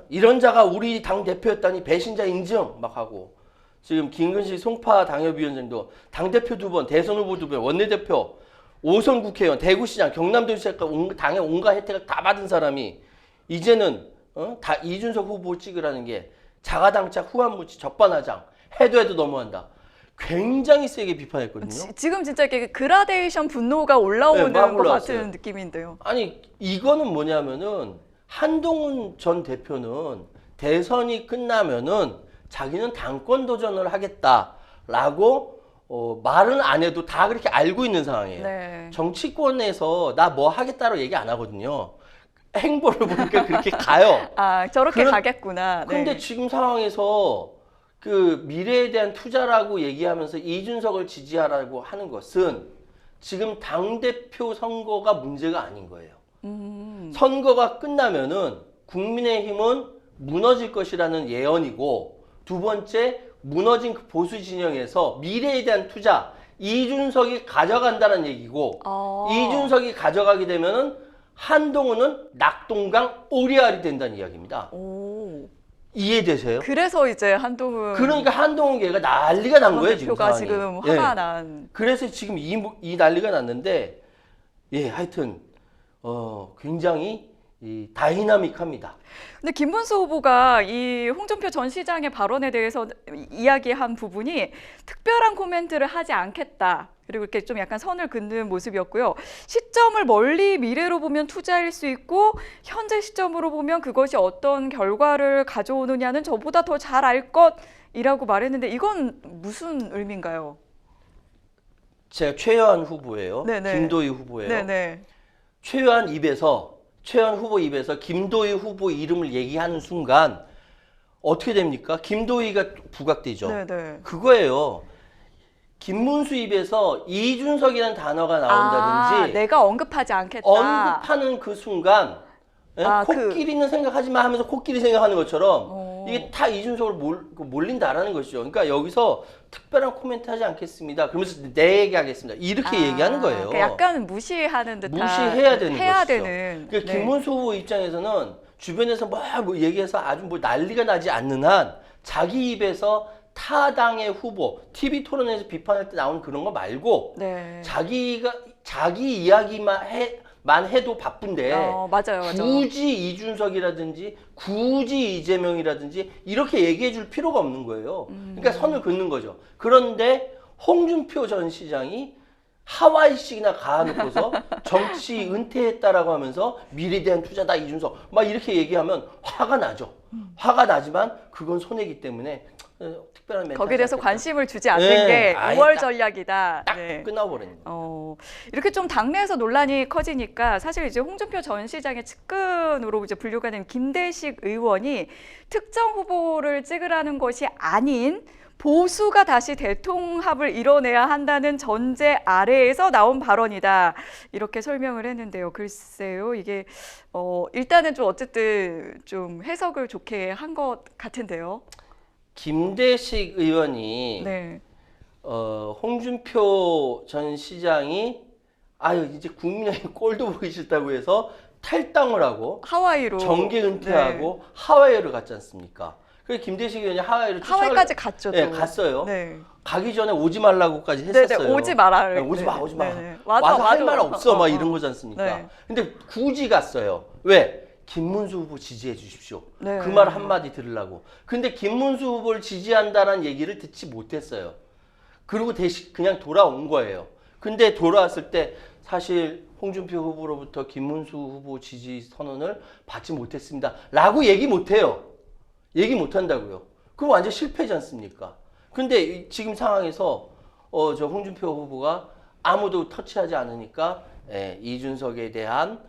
이런 자가 우리 당 대표였다니 배신자 인증 막 하고 지금 김근식 송파 당협위원장도 당 대표 2번, 대선 후보 2번, 원내대표 5선 국회의원, 대구시장, 경남도지사까지 당의 온갖 혜택을 다 받은 사람이 이제는 다 이준석 후보 찍으라는 게 자가당착, 후한무치, 적반하장, 해도 너무한다. 굉장히 세게 비판했거든요. 지금 진짜 이렇게 그라데이션 분노가 올라오는 막 것 올라왔어요. 같은 느낌인데요. 아니 이거는 뭐냐면은 한동훈 전 대표는 대선이 끝나면은 자기는 당권 도전을 하겠다라고 말은 안 해도 다 그렇게 알고 있는 상황이에요. 네. 정치권에서 나 뭐 하겠다고 얘기 안 하거든요. 행보를 보니까 그렇게 가요. 저렇게 가겠구나. 근데 네. 지금 상황에서 그 미래에 대한 투자라고 얘기하면서 이준석을 지지하라고 하는 것은 지금 당대표 선거가 문제가 아닌 거예요. 선거가 끝나면은 국민의힘은 무너질 것이라는 예언이고 두 번째 무너진 그 보수 진영에서 미래에 대한 투자 이준석이 가져간다는 얘기고 이준석이 가져가게 되면은 한동훈은 낙동강 오리알이 된다는 이야기입니다. 이해되세요? 그래서 이제 한동훈 그러니까 한동훈계가 난리가 난 거예요 지금 대표가 상황이. 지금 화가 난. 그래서 지금 이 난리가 났는데 하여튼 굉장히 이 다이나믹합니다. 근데 김문수 후보가 이 홍준표 전 시장의 발언에 대해서 이야기한 부분이 특별한 코멘트를 하지 않겠다. 그리고 이렇게 좀 약간 선을 긋는 모습이었고요. 시점을 멀리 미래로 보면 투자일 수 있고 현재 시점으로 보면 그것이 어떤 결과를 가져오느냐는 저보다 더 잘 알 것이라고 말했는데 이건 무슨 의미인가요? 제가 최여한 후보예요. 네네. 김도희 후보예요. 네네. 최여한 후보 입에서 김도희 후보 이름을 얘기하는 순간 어떻게 됩니까? 김도희가 부각되죠. 네네. 그거예요. 김문수 입에서 이준석이라는 단어가 나온다든지 내가 언급하지 않겠다. 언급하는 그 순간 예? 그 코끼리는 생각하지 마 하면서 코끼리 생각하는 것처럼 이게 다 이준석을 몰린다라는 것이죠. 그러니까 여기서 특별한 코멘트 하지 않겠습니다. 그러면서 내 얘기하겠습니다. 이렇게 얘기하는 거예요. 그러니까 약간 무시하는 듯한 무시해야 되는 것이죠. 되는. 그러니까 네. 김문수 후보 입장에서는 주변에서 뭐 얘기해서 아주 뭐 난리가 나지 않는 한 자기 입에서 타당의 후보, TV 토론에서 비판할 때 나오는 그런 거 말고 네. 자기 이야기만 해도 바쁜데 맞아요. 굳이 이준석이라든지 굳이 이재명이라든지 이렇게 얘기해 줄 필요가 없는 거예요. 그러니까 선을 긋는 거죠. 그런데 홍준표 전 시장이 하와이식이나 가놓고서 정치 은퇴했다라고 하면서 미래에 대한 투자다 이준석 막 이렇게 얘기하면 화가 나죠. 화가 나지만 그건 손해기 때문에 특별한 멘트 거기에 대해서 하지 않겠다. 관심을 주지 않는 네, 게 아예 5월 딱- 전략이다. 딱 네. 끝나버리는 거예요. 이렇게 좀 당내에서 논란이 커지니까 사실 이제 홍준표 전 시장의 측근으로 이제 분류가 된 김대식 의원이 특정 후보를 찍으라는 것이 아닌 보수가 다시 대통합을 이뤄내야 한다는 전제 아래에서 나온 발언이다. 이렇게 설명을 했는데요. 글쎄요, 이게 일단은 좀 어쨌든 좀 해석을 좋게 한 것 같은데요. 김대식 의원이 네. 홍준표 전 시장이 이제 국민의힘 꼴도 보기 싫다고 해서 탈당을 하고 하와이로 정계 은퇴하고 하와이를 갔지 않습니까? 그래서 김대식 의원이 하와이까지 갔죠. 네, 또. 갔어요. 네. 가기 전에 오지 말라고까지 했었어요. 네네, 오지 마라. 네, 오지 마. 네네. 와서 할 말 없어. 막 이런 거지 않습니까? 네. 근데 굳이 갔어요. 왜? 김문수 후보 지지해 주십시오. 네. 그 말 한마디 들으려고. 근데 김문수 후보를 지지한다는 얘기를 듣지 못했어요. 그리고 대신 그냥 돌아온 거예요. 근데 돌아왔을 때 사실 홍준표 후보로부터 김문수 후보 지지 선언을 받지 못했습니다. 라고 얘기 못해요. 얘기 못한다고요. 그럼 완전 실패지 않습니까? 근데 지금 상황에서 저 홍준표 후보가 아무도 터치하지 않으니까 이준석에 대한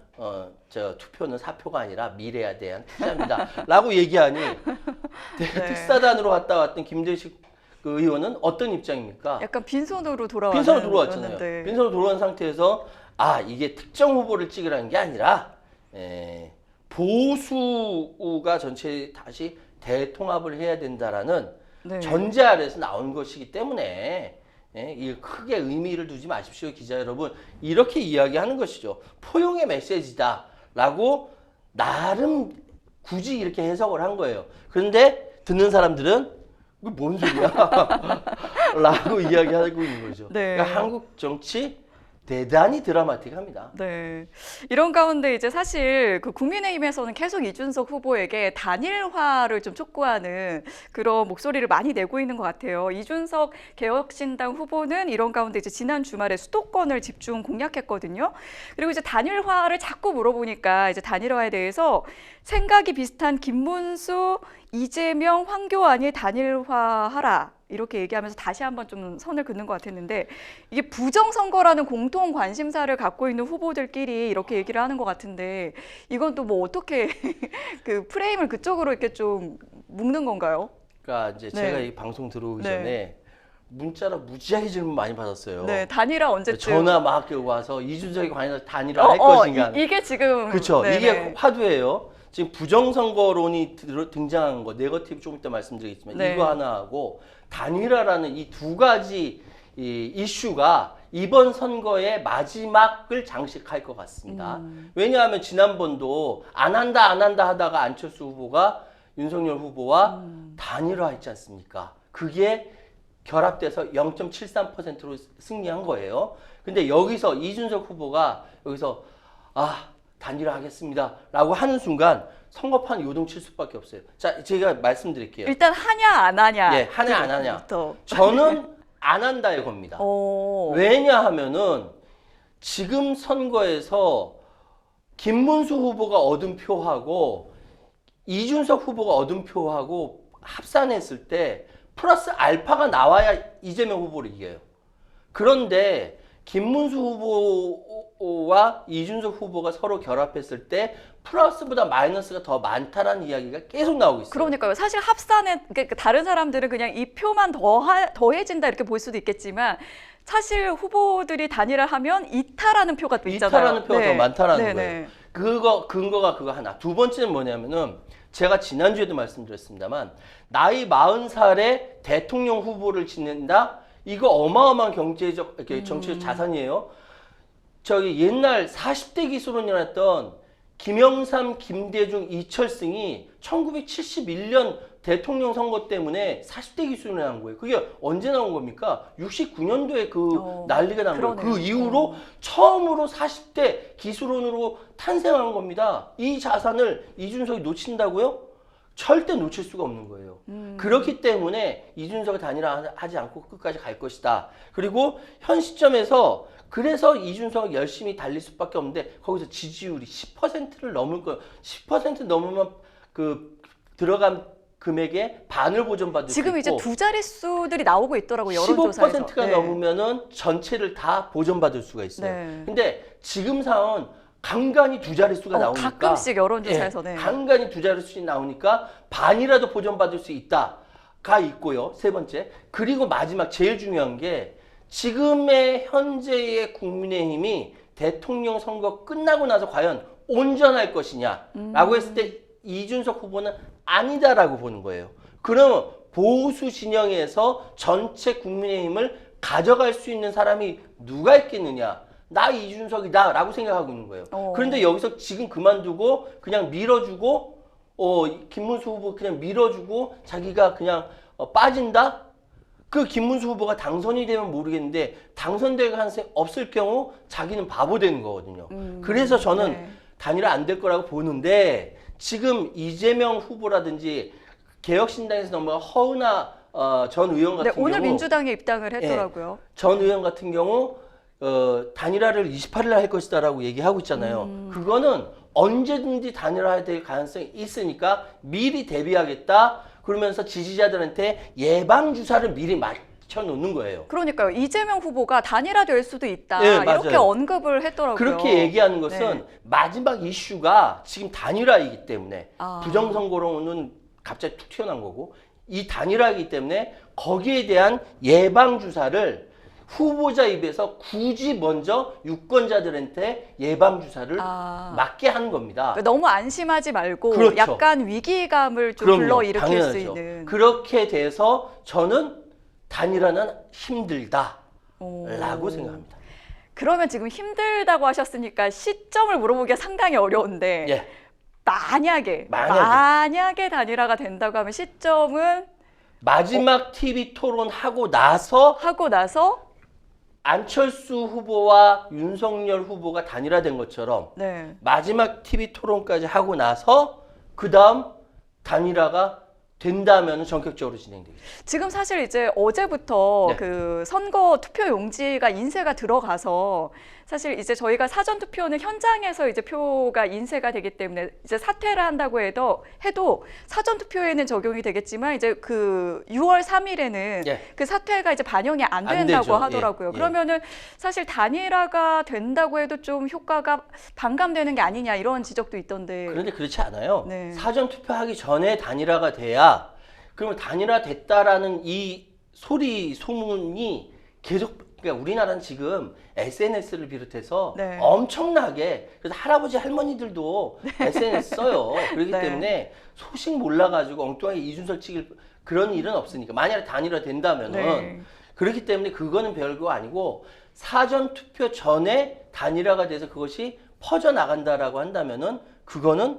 저 투표는 사표가 아니라 미래에 대한 투자입니다. 라고 얘기하니 특사단으로 갔다 왔던 김대식 그 의원은 어떤 입장입니까? 약간 빈손으로 돌아왔는 빈손으로 돌아왔잖아요. 거였는데. 빈손으로 돌아온 상태에서 이게 특정 후보를 찍으라는 게 아니라 보수가 전체 다시 대통합을 해야 된다라는 네. 전제 아래에서 나온 것이기 때문에 이 크게 의미를 두지 마십시오, 기자 여러분. 이렇게 이야기하는 것이죠. 포용의 메시지다라고 나름 굳이 이렇게 해석을 한 거예요. 그런데 듣는 사람들은 이게 뭔 소리야? 라고 이야기하고 있는 거죠. 네. 그러니까 한국 정치 대단히 드라마틱합니다. 네. 이런 가운데 이제 사실 그 국민의힘에서는 계속 이준석 후보에게 단일화를 좀 촉구하는 그런 목소리를 많이 내고 있는 것 같아요. 이준석 개혁신당 후보는 이런 가운데 이제 지난 주말에 수도권을 집중 공략했거든요. 그리고 이제 단일화를 자꾸 물어보니까 이제 단일화에 대해서 생각이 비슷한 김문수, 이재명, 황교안이 단일화하라. 이렇게 얘기하면서 다시 한번 좀 선을 긋는 것 같았는데 이게 부정선거라는 공통 관심사를 갖고 있는 후보들끼리 이렇게 얘기를 하는 것 같은데 이건 또 뭐 어떻게 그 프레임을 그쪽으로 이렇게 좀 묶는 건가요? 그러니까 이제 네. 제가 이 방송 들어오기 네. 전에 문자로 무지하게 질문 많이 받았어요. 네, 단일화 언제쯤? 전화 막 와서 이준석이 관해서 단일화 할 것인가. 이게 지금 그렇죠. 네네. 이게 화두예요. 지금 부정선거론이 등장한 거, 네거티브 조금 이따 말씀드리겠지만 네. 이거 하나 하고 단일화라는 이 두 가지 이슈가 이번 선거의 마지막을 장식할 것 같습니다. 왜냐하면 지난번도 안 한다 하다가 안철수 후보가 윤석열 후보와 단일화했지 않습니까? 그게 결합돼서 0.73%로 승리한 거예요. 근데 여기서 이준석 후보가 여기서 단일화하겠습니다라고 하는 순간 선거판 요동칠 수밖에 없어요. 자, 제가 말씀드릴게요. 일단 하냐 안 하냐. 예, 하냐 안 하냐. 부터. 저는 안 한다의 겁니다. 왜냐하면은 지금 선거에서 김문수 후보가 얻은 표하고 이준석 후보가 얻은 표하고 합산했을 때 플러스 알파가 나와야 이재명 후보를 이겨요. 그런데 김문수 후보와 이준석 후보가 서로 결합했을 때 플러스보다 마이너스가 더 많다라는 이야기가 계속 나오고 있어요. 그러니까요. 사실 합산에 그러니까 다른 사람들은 그냥 이 표만 더해진다 이렇게 볼 수도 있겠지만 사실 후보들이 단일화하면 이탈하는 표가 또 있잖아요. 이탈하는 표가 더 많다라는 네, 거예요. 네. 근거가 그거 하나. 두 번째는 뭐냐면은 제가 지난주에도 말씀드렸습니다만 나이 40살에 대통령 후보를 지낸다? 이거 어마어마한 경제적, 정치적 자산이에요. 저기 옛날 40대 기수로 일어났던 김영삼, 김대중, 이철승이 1971년 대통령 선거 때문에 40대 기수로 나온 거예요. 그게 언제 나온 겁니까? 69년도에 그 난리가 난 거예요. 그 이후로 처음으로 40대 기수론으로 탄생한 겁니다. 이 자산을 이준석이 놓친다고요? 절대 놓칠 수가 없는 거예요. 그렇기 때문에 이준석을 단일화하지 않고 끝까지 갈 것이다. 그리고 현 시점에서 그래서 이준석을 열심히 달릴 수밖에 없는데 거기서 지지율이 10%를 넘을 거, 10% 넘으면 그 들어간 금액의 반을 보전받을 수 있고 지금 이제 두 자릿수들이 나오고 있더라고요. 여론조사에서. 15%가 넘으면은 전체를 다 보전받을 수가 있어요. 네. 근데 지금 상황은 간간히 두 자릿수가 나오니까 가끔씩 여론조사에서 네. 간간히 두 자릿수씩 나오니까 반이라도 보전받을 수 있다가 있고요. 세 번째. 그리고 마지막 제일 중요한 게 지금의 현재의 국민의힘이 대통령 선거 끝나고 나서 과연 온전할 것이냐라고 했을 때 이준석 후보는 아니다라고 보는 거예요. 그러면 보수 진영에서 전체 국민의힘을 가져갈 수 있는 사람이 누가 있겠느냐? 나 이준석이다 라고 생각하고 있는 거예요. 그런데 여기서 지금 그만두고 그냥 밀어주고 김문수 후보 그냥 밀어주고 자기가 그냥 빠진다? 그 김문수 후보가 당선이 되면 모르겠는데 당선될 가능성이 없을 경우 자기는 바보 되는 거거든요. 그래서 저는 단일화 안 될 거라고 보는데 지금 이재명 후보라든지 개혁신당에서 넘어간 허은하 전 의원 같은 경우 오늘 민주당에 입당을 했더라고요. 전 의원 같은 경우 단일화를 28일 날 할 것이다라고 얘기하고 있잖아요. 그거는 언제든지 단일화해야 될 가능성이 있으니까 미리 대비하겠다. 그러면서 지지자들한테 예방 주사를 미리 맞춰 놓는 거예요. 그러니까요. 이재명 후보가 단일화될 수도 있다. 네, 이렇게 맞아요. 언급을 했더라고요. 그렇게 얘기하는 것은 네. 마지막 이슈가 지금 단일화이기 때문에 아. 부정선거로는 갑자기 툭 튀어나온 거고 이 단일화이기 때문에 거기에 대한 예방 주사를 후보자 입에서 굳이 먼저 유권자들한테 예방 주사를 맞게 하는 겁니다. 그러니까 너무 안심하지 말고 그렇죠. 약간 위기감을 좀 그럼요. 불러일으킬 당연하죠. 수 있는. 그렇게 돼서 저는 단일화는 힘들다라고 생각합니다. 그러면 지금 힘들다고 하셨으니까 시점을 물어보기가 상당히 어려운데 예. 만약에 단일화가 된다고 하면 시점은 마지막 TV 토론 하고 나서 안철수 후보와 윤석열 후보가 단일화된 것처럼 네. 마지막 TV 토론까지 하고 나서 그 다음 단일화가 된다면 전격적으로 진행되겠죠. 지금 사실 이제 어제부터 네. 그 선거 투표 용지가 인쇄가 들어가서 사실 이제 저희가 사전 투표는 현장에서 이제 표가 인쇄가 되기 때문에 이제 사퇴를 한다고 해도 사전 투표에는 적용이 되겠지만 이제 그 6월 3일에는 예. 그 사퇴가 이제 반영이 안 안 된다고 되죠. 하더라고요. 예. 그러면은 사실 단일화가 된다고 해도 좀 효과가 반감되는 게 아니냐 이런 지적도 있던데. 그런데 그렇지 않아요. 네. 사전 투표하기 전에 단일화가 돼야 그러면 단일화 됐다라는 이 소문이 계속 그러니까 우리나라는 지금 SNS를 비롯해서 네. 엄청나게 그래서 할아버지 할머니들도 SNS 써요. 그렇기 네. 때문에 소식 몰라가지고 엉뚱하게 이준석 찍을 그런 일은 없으니까 만약에 단일화 된다면은 네. 그렇기 때문에 그거는 별거 아니고 사전 투표 전에 단일화가 돼서 그것이 퍼져 나간다라고 한다면은 그거는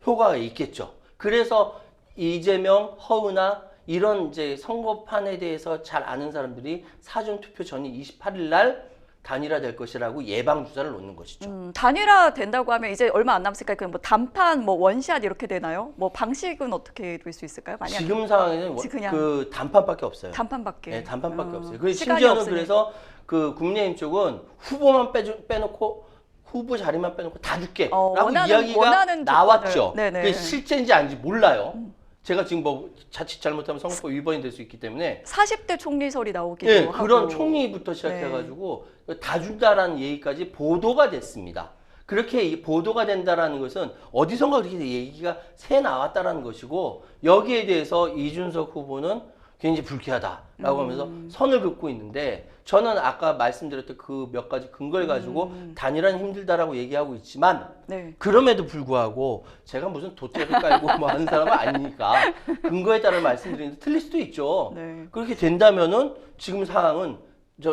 효과가 있겠죠. 그래서 이재명, 허은하 이런 이제 선거판에 대해서 잘 아는 사람들이 사전 투표 전인 28일 날 단일화될 것이라고 예방 주사를 놓는 것이죠. 단일화 된다고 하면 이제 얼마 안 남았으니까 그뭐 단판, 뭐 원샷 이렇게 되나요? 뭐 방식은 어떻게 될 수 있을까요? 만약에 지금 상황에는 그냥 그 단판밖에 없어요. 단판밖에. 네, 단판밖에 없어요. 그리고 시간이 심지어는 없으니. 그래서 그 국민의힘 쪽은 후보만 빼놓고 후보 자리만 빼놓고 다 줄게 라고 원하는 이야기가 나왔죠. 조건을. 네네. 그게 실제인지 아닌지 몰라요. 제가 지금 뭐 자칫 잘못하면 선거법 위반이 될 수 있기 때문에 40대 총리설이 나오기도 예, 하고. 그런 총리부터 시작해가지고 다 준다라는 얘기까지 보도가 됐습니다. 그렇게 보도가 된다라는 것은 어디선가 그렇게 얘기가 새 나왔다라는 것이고 여기에 대해서 이준석 후보는 굉장히 불쾌하다라고 하면서 선을 긋고 있는데 저는 아까 말씀드렸던 그 몇 가지 근거를 가지고 단일화는 힘들다라고 얘기하고 있지만 네. 그럼에도 불구하고 제가 무슨 돗대를 깔고 뭐 하는 사람은 아니니까 근거에 따라 말씀드리는데 틀릴 수도 있죠. 네. 그렇게 된다면은 지금 상황은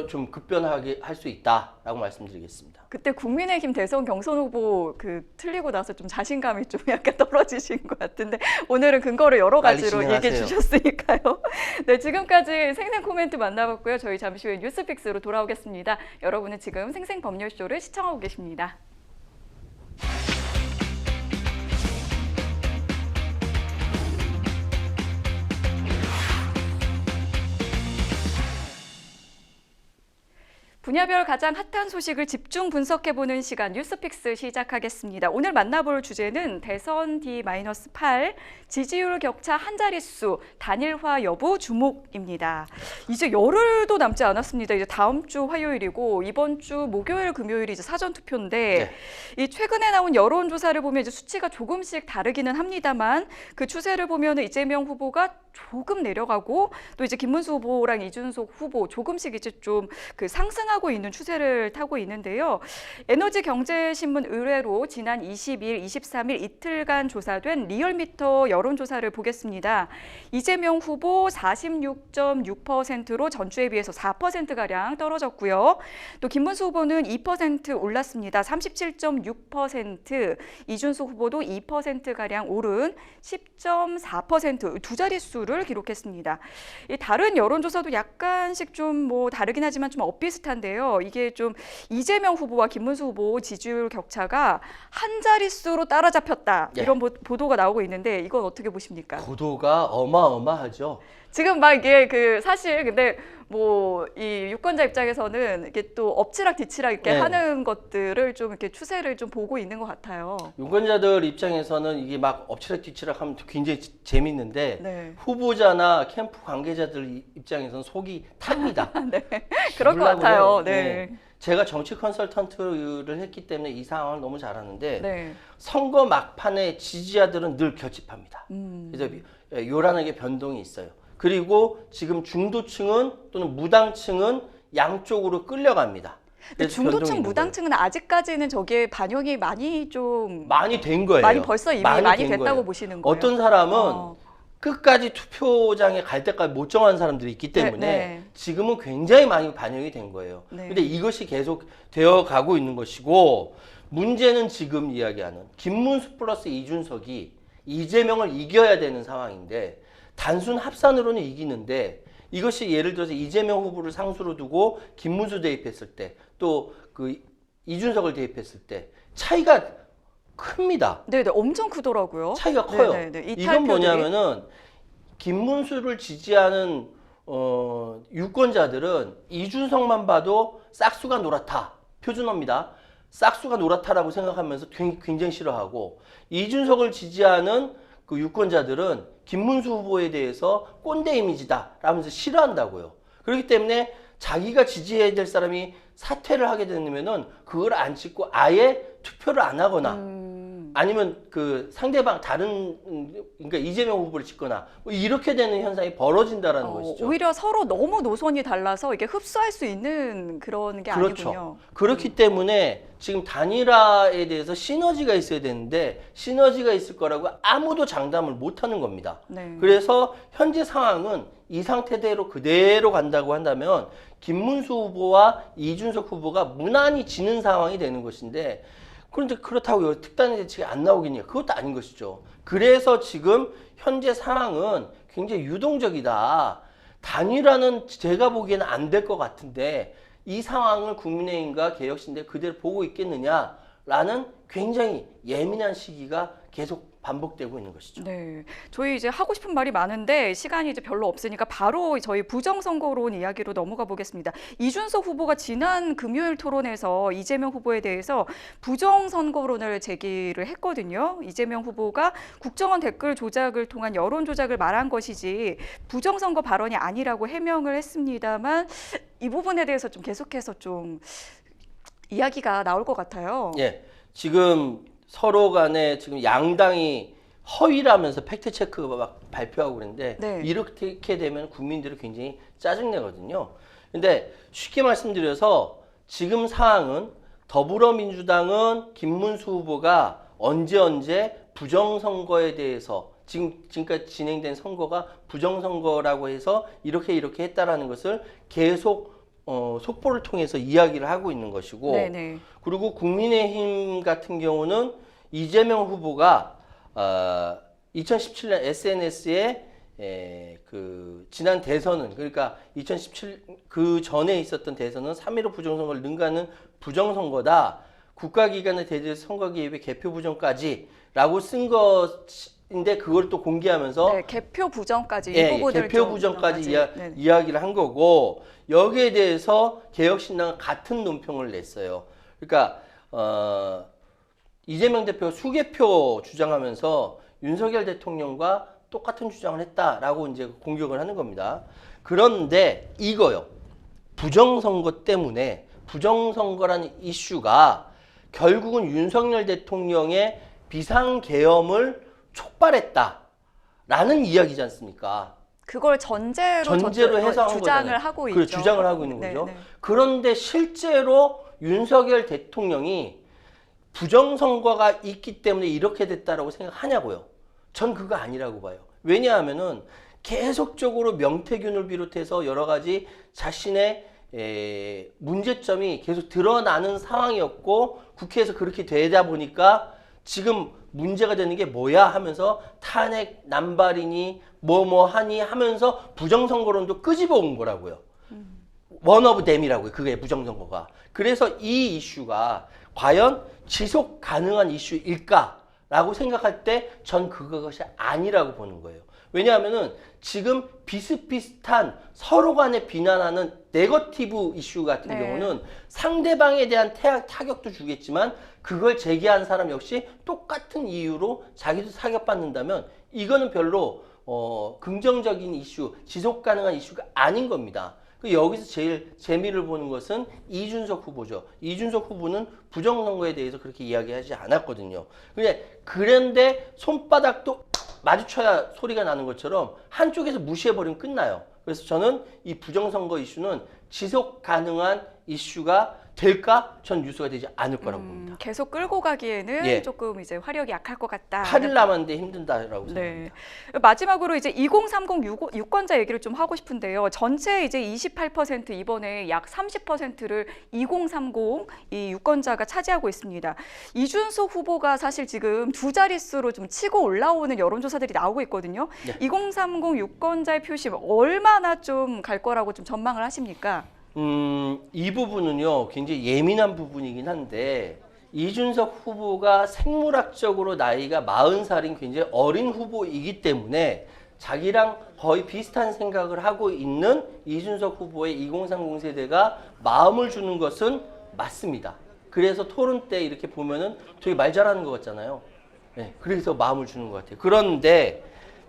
좀 급변하게 할 수 있다라고 말씀드리겠습니다. 그때 국민의힘 대선 경선 후보 그 틀리고 나서 좀 자신감이 좀 약간 떨어지신 것 같은데 오늘은 근거를 여러 빨리 가지로 진행하세요. 얘기해 주셨으니까요. 네, 지금까지 생생 코멘트 만나봤고요. 저희 잠시 후에 뉴스픽스로 돌아오겠습니다. 여러분은 지금 생생 법률쇼를 시청하고 계십니다. 분야별 가장 핫한 소식을 집중 분석해보는 시간 뉴스픽스 시작하겠습니다. 오늘 만나볼 주제는 대선 D-8 지지율 격차 한 자릿수 단일화 여부 주목입니다. 이제 열흘도 남지 않았습니다. 이제 다음 주 화요일이고 이번 주 목요일, 금요일이 이제 사전 투표인데 이 최근에 나온 여론조사를 보면 이제 수치가 조금씩 다르기는 합니다만 그 추세를 보면 이재명 후보가 조금 내려가고 또 이제 김문수 후보랑 이준석 후보 조금씩 이제 좀 그 상승하고 있는 추세를 타고 있는데요. 에너지경제신문 의뢰로 지난 22일, 23일 이틀간 조사된 리얼미터 여론조사를 보겠습니다. 이재명 후보 46.6%로 전주에 비해서 4%가량 떨어졌고요. 또 김문수 후보는 2% 올랐습니다. 37.6%, 이준석 후보도 2%가량 오른 10.4% 두 자릿수를 기록했습니다. 이 다른 여론조사도 약간씩 좀 뭐 다르긴 하지만 좀 엇비슷한데요. 이게 좀 이재명 후보와 김문수 후보 지지율 격차가 한 자릿수로 따라잡혔다. 이런 보도가 나오고 있는데 이건 어떻게 보십니까? 구도가 어마어마하죠. 지금 막 이게 그 사실 근데 뭐 이 유권자 입장에서는 이게 또 엎치락 뒤치락 이렇게 네. 하는 것들을 좀 이렇게 추세를 좀 보고 있는 것 같아요. 유권자들 입장에서는 이게 막 엎치락 뒤치락 하면 굉장히 재밌는데 네. 후보자나 캠프 관계자들 입장에서는 속이 탑니다. 네. 그럴 것 같아요. 네. 제가 정치 컨설턴트를 했기 때문에 이 상황을 너무 잘 아는데 네. 선거 막판에 지지자들은 늘 결집합니다. 그래서 요란하게 변동이 있어요. 그리고 지금 중도층은 또는 무당층은 양쪽으로 끌려갑니다. 근데 그래서 변동이 중도층, 있는 무당층은 아직까지는 저기에 반영이 많이 좀 많이 된 거예요. 많이 벌써 이미 많이 된 됐다고 거예요. 보시는 거예요. 어떤 사람은 어. 끝까지 투표장에 갈 때까지 못 정한 사람들이 있기 때문에 네. 지금은 굉장히 많이 반영이 된 거예요. 네. 근데 이것이 계속 되어 가고 있는 것이고 문제는 지금 이야기하는 김문수 플러스 이준석이 이재명을 이겨야 되는 상황인데 단순 합산으로는 이기는데 이것이 예를 들어서 이재명 후보를 상수로 두고 김문수 대입했을 때 또 그 이준석을 대입했을 때 차이가 큽니다. 네, 엄청 크더라고요. 차이가 커요. 네, 네, 네. 이건 뭐냐면은 김문수를 지지하는 유권자들은 이준석만 봐도 싹수가 노랗다. 표준어입니다. 싹수가 노랗다라고 생각하면서 굉장히 싫어하고 이준석을 지지하는 그 유권자들은 김문수 후보에 대해서 꼰대 이미지다 라면서 싫어한다고요. 그렇기 때문에 자기가 지지해야 될 사람이 사퇴를 하게 되면은 그걸 안 찍고 아예 투표를 안 하거나 아니면 그 상대방 다른 그러니까 이재명 후보를 찍거나 뭐 이렇게 되는 현상이 벌어진다라는 것이죠. 오히려 서로 너무 노선이 달라서 이게 흡수할 수 있는 그런 게 그렇죠. 아니군요. 그렇기 때문에 지금 단일화에 대해서 시너지가 있어야 되는데 시너지가 있을 거라고 아무도 장담을 못 하는 겁니다. 네. 그래서 현재 상황은 이 상태대로 그대로 간다고 한다면 김문수 후보와 이준석 후보가 무난히 지는 상황이 되는 것인데 그런데 그렇다고 특단의 대책이 안 나오겠냐? 그것도 아닌 것이죠. 그래서 지금 현재 상황은 굉장히 유동적이다. 단일화는 제가 보기에는 안 될 것 같은데 이 상황을 국민의힘과 개혁신대 그대로 보고 있겠느냐라는 굉장히 예민한 시기가 계속 반복되고 있는 것이죠. 네, 저희 이제 하고 싶은 말이 많은데 시간이 이제 별로 없으니까 바로 저희 부정선거론 이야기로 넘어가 보겠습니다. 이준석 후보가 지난 금요일 토론에서 이재명 후보에 대해서 부정선거론을 제기를 했거든요. 이재명 후보가 국정원 댓글 조작을 통한 여론 조작을 말한 것이지 부정선거 발언이 아니라고 해명을 했습니다만 이 부분에 대해서 좀 계속해서 좀 이야기가 나올 것 같아요. 예, 지금 서로 간에 지금 양당이 허위라면서 팩트체크가 막 발표하고 그랬는데 네. 이렇게 되면 국민들이 굉장히 짜증내거든요. 근데 쉽게 말씀드려서 지금 상황은 더불어민주당은 김문수 후보가 언제 부정선거에 대해서 지금까지 진행된 선거가 부정선거라고 해서 이렇게 했다라는 것을 계속 속보를 통해서 이야기를 하고 있는 것이고 네네. 그리고 국민의힘 같은 경우는 이재명 후보가 2017년 SNS에 그 지난 대선은 그러니까 2017 그 전에 있었던 대선은 3.15 부정선거를 능가하는 부정선거다. 국가기관의 대질 선거개입의 개표 부정까지라고 쓴 것인데 그걸 또 공개하면서 네, 개표 부정까지 예, 이 부분을 개표 좀 부정까지 네. 이야기를 한 거고 여기에 대해서 개혁신당은 같은 논평을 냈어요. 그러니까 이재명 대표가 수개표 주장하면서 윤석열 대통령과 똑같은 주장을 했다라고 이제 공격을 하는 겁니다. 그런데 이거요. 부정선거 때문에 부정선거라는 이슈가 결국은 윤석열 대통령의 비상계엄을 촉발했다라는 이야기지 않습니까? 그걸 전제로 해서 한 주장을 거잖아요. 하고 그래, 있죠. 주장을 하고 있는 네, 거죠. 네. 그런데 실제로 윤석열 대통령이 부정선거가 있기 때문에 이렇게 됐다라고 생각하냐고요. 전 그거 아니라고 봐요. 왜냐하면은 계속적으로 명태균을 비롯해서 여러 가지 자신의 문제점이 계속 드러나는 상황이었고 국회에서 그렇게 되다 보니까 지금 문제가 되는 게 뭐야 하면서 탄핵 남발이니 뭐하니 하면서 부정선거론도 끄집어 온 거라고요. 원 오브 댐이라고요. 그게 부정선거가. 그래서 이 이슈가 과연 지속 가능한 이슈일까라고 생각할 때 전 그것이 아니라고 보는 거예요. 왜냐하면은 지금 비슷비슷한 서로 간에 비난하는 네거티브 이슈 같은 네. 경우는 상대방에 대한 타격도 주겠지만 그걸 제기한 사람 역시 똑같은 이유로 자기도 타격받는다면 이거는 별로 긍정적인 이슈, 지속 가능한 이슈가 아닌 겁니다. 여기서 제일 재미를 보는 것은 이준석 후보죠. 이준석 후보는 부정선거에 대해서 그렇게 이야기하지 않았거든요. 그런데 손바닥도 마주쳐야 소리가 나는 것처럼 한쪽에서 무시해버리면 끝나요. 그래서 저는 이 부정선거 이슈는 지속 가능한 이슈가 될까? 전 뉴스가 되지 않을 거라고 봅니다. 계속 끌고 가기에는 예. 조금 이제 화력이 약할 것 같다. 8일 남았는데 힘든다라고 네. 생각합니다. 마지막으로 이제 2030 유권자 얘기를 좀 하고 싶은데요. 전체 이제 28% 이번에 약 30%를 2030 이 유권자가 차지하고 있습니다. 이준석 후보가 사실 지금 두 자릿수로 좀 치고 올라오는 여론조사들이 나오고 있거든요. 네. 2030 유권자의 표심 얼마나 좀 갈 거라고 좀 전망을 하십니까? 이 부분은요, 굉장히 예민한 부분이긴 한데, 이준석 후보가 생물학적으로 나이가 40살인 굉장히 어린 후보이기 때문에 자기랑 거의 비슷한 생각을 하고 있는 이준석 후보의 2030 세대가 마음을 주는 것은 맞습니다. 그래서 토론 때 이렇게 보면은 되게 말 잘하는 것 같잖아요. 네, 그래서 마음을 주는 것 같아요. 그런데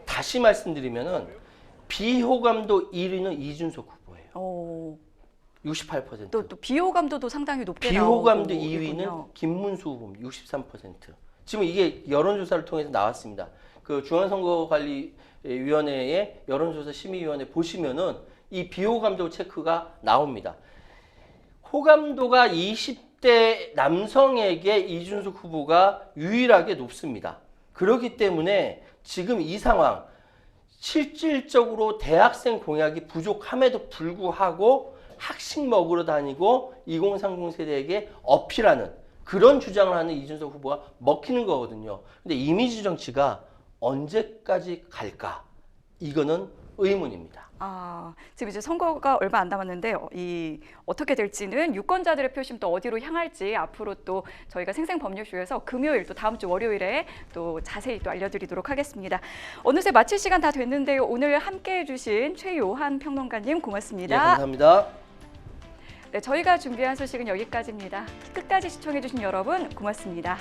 다시 말씀드리면은 비호감도 1위는 이준석 후보예요. 68%. 또 비호감도도 상당히 높게 비호감도 나오고 2위는 있군요. 김문수 후보입니다. 63%. 지금 이게 여론조사를 통해서 나왔습니다. 그 중앙선거관리위원회의 여론조사 심의위원회 보시면은 이 비호감도 체크가 나옵니다. 호감도가 20대 남성에게 이준석 후보가 유일하게 높습니다. 그렇기 때문에 지금 이 상황 실질적으로 대학생 공약이 부족함에도 불구하고 학식 먹으러 다니고 2030 세대에게 어필하는 그런 주장을 하는 이준석 후보가 먹히는 거거든요. 근데 이미지 정치가 언제까지 갈까? 이거는 의문입니다. 지금 이제 선거가 얼마 안 남았는데 어떻게 될지는 유권자들의 표심 또 어디로 향할지 앞으로 또 저희가 생생법률쇼에서 금요일 또 다음 주 월요일에 또 자세히 또 알려드리도록 하겠습니다. 어느새 마칠 시간 다 됐는데요. 오늘 함께해 주신 최요한 평론가님 고맙습니다. 예, 감사합니다. 네, 저희가 준비한 소식은 여기까지입니다. 끝까지 시청해 주신 여러분 고맙습니다.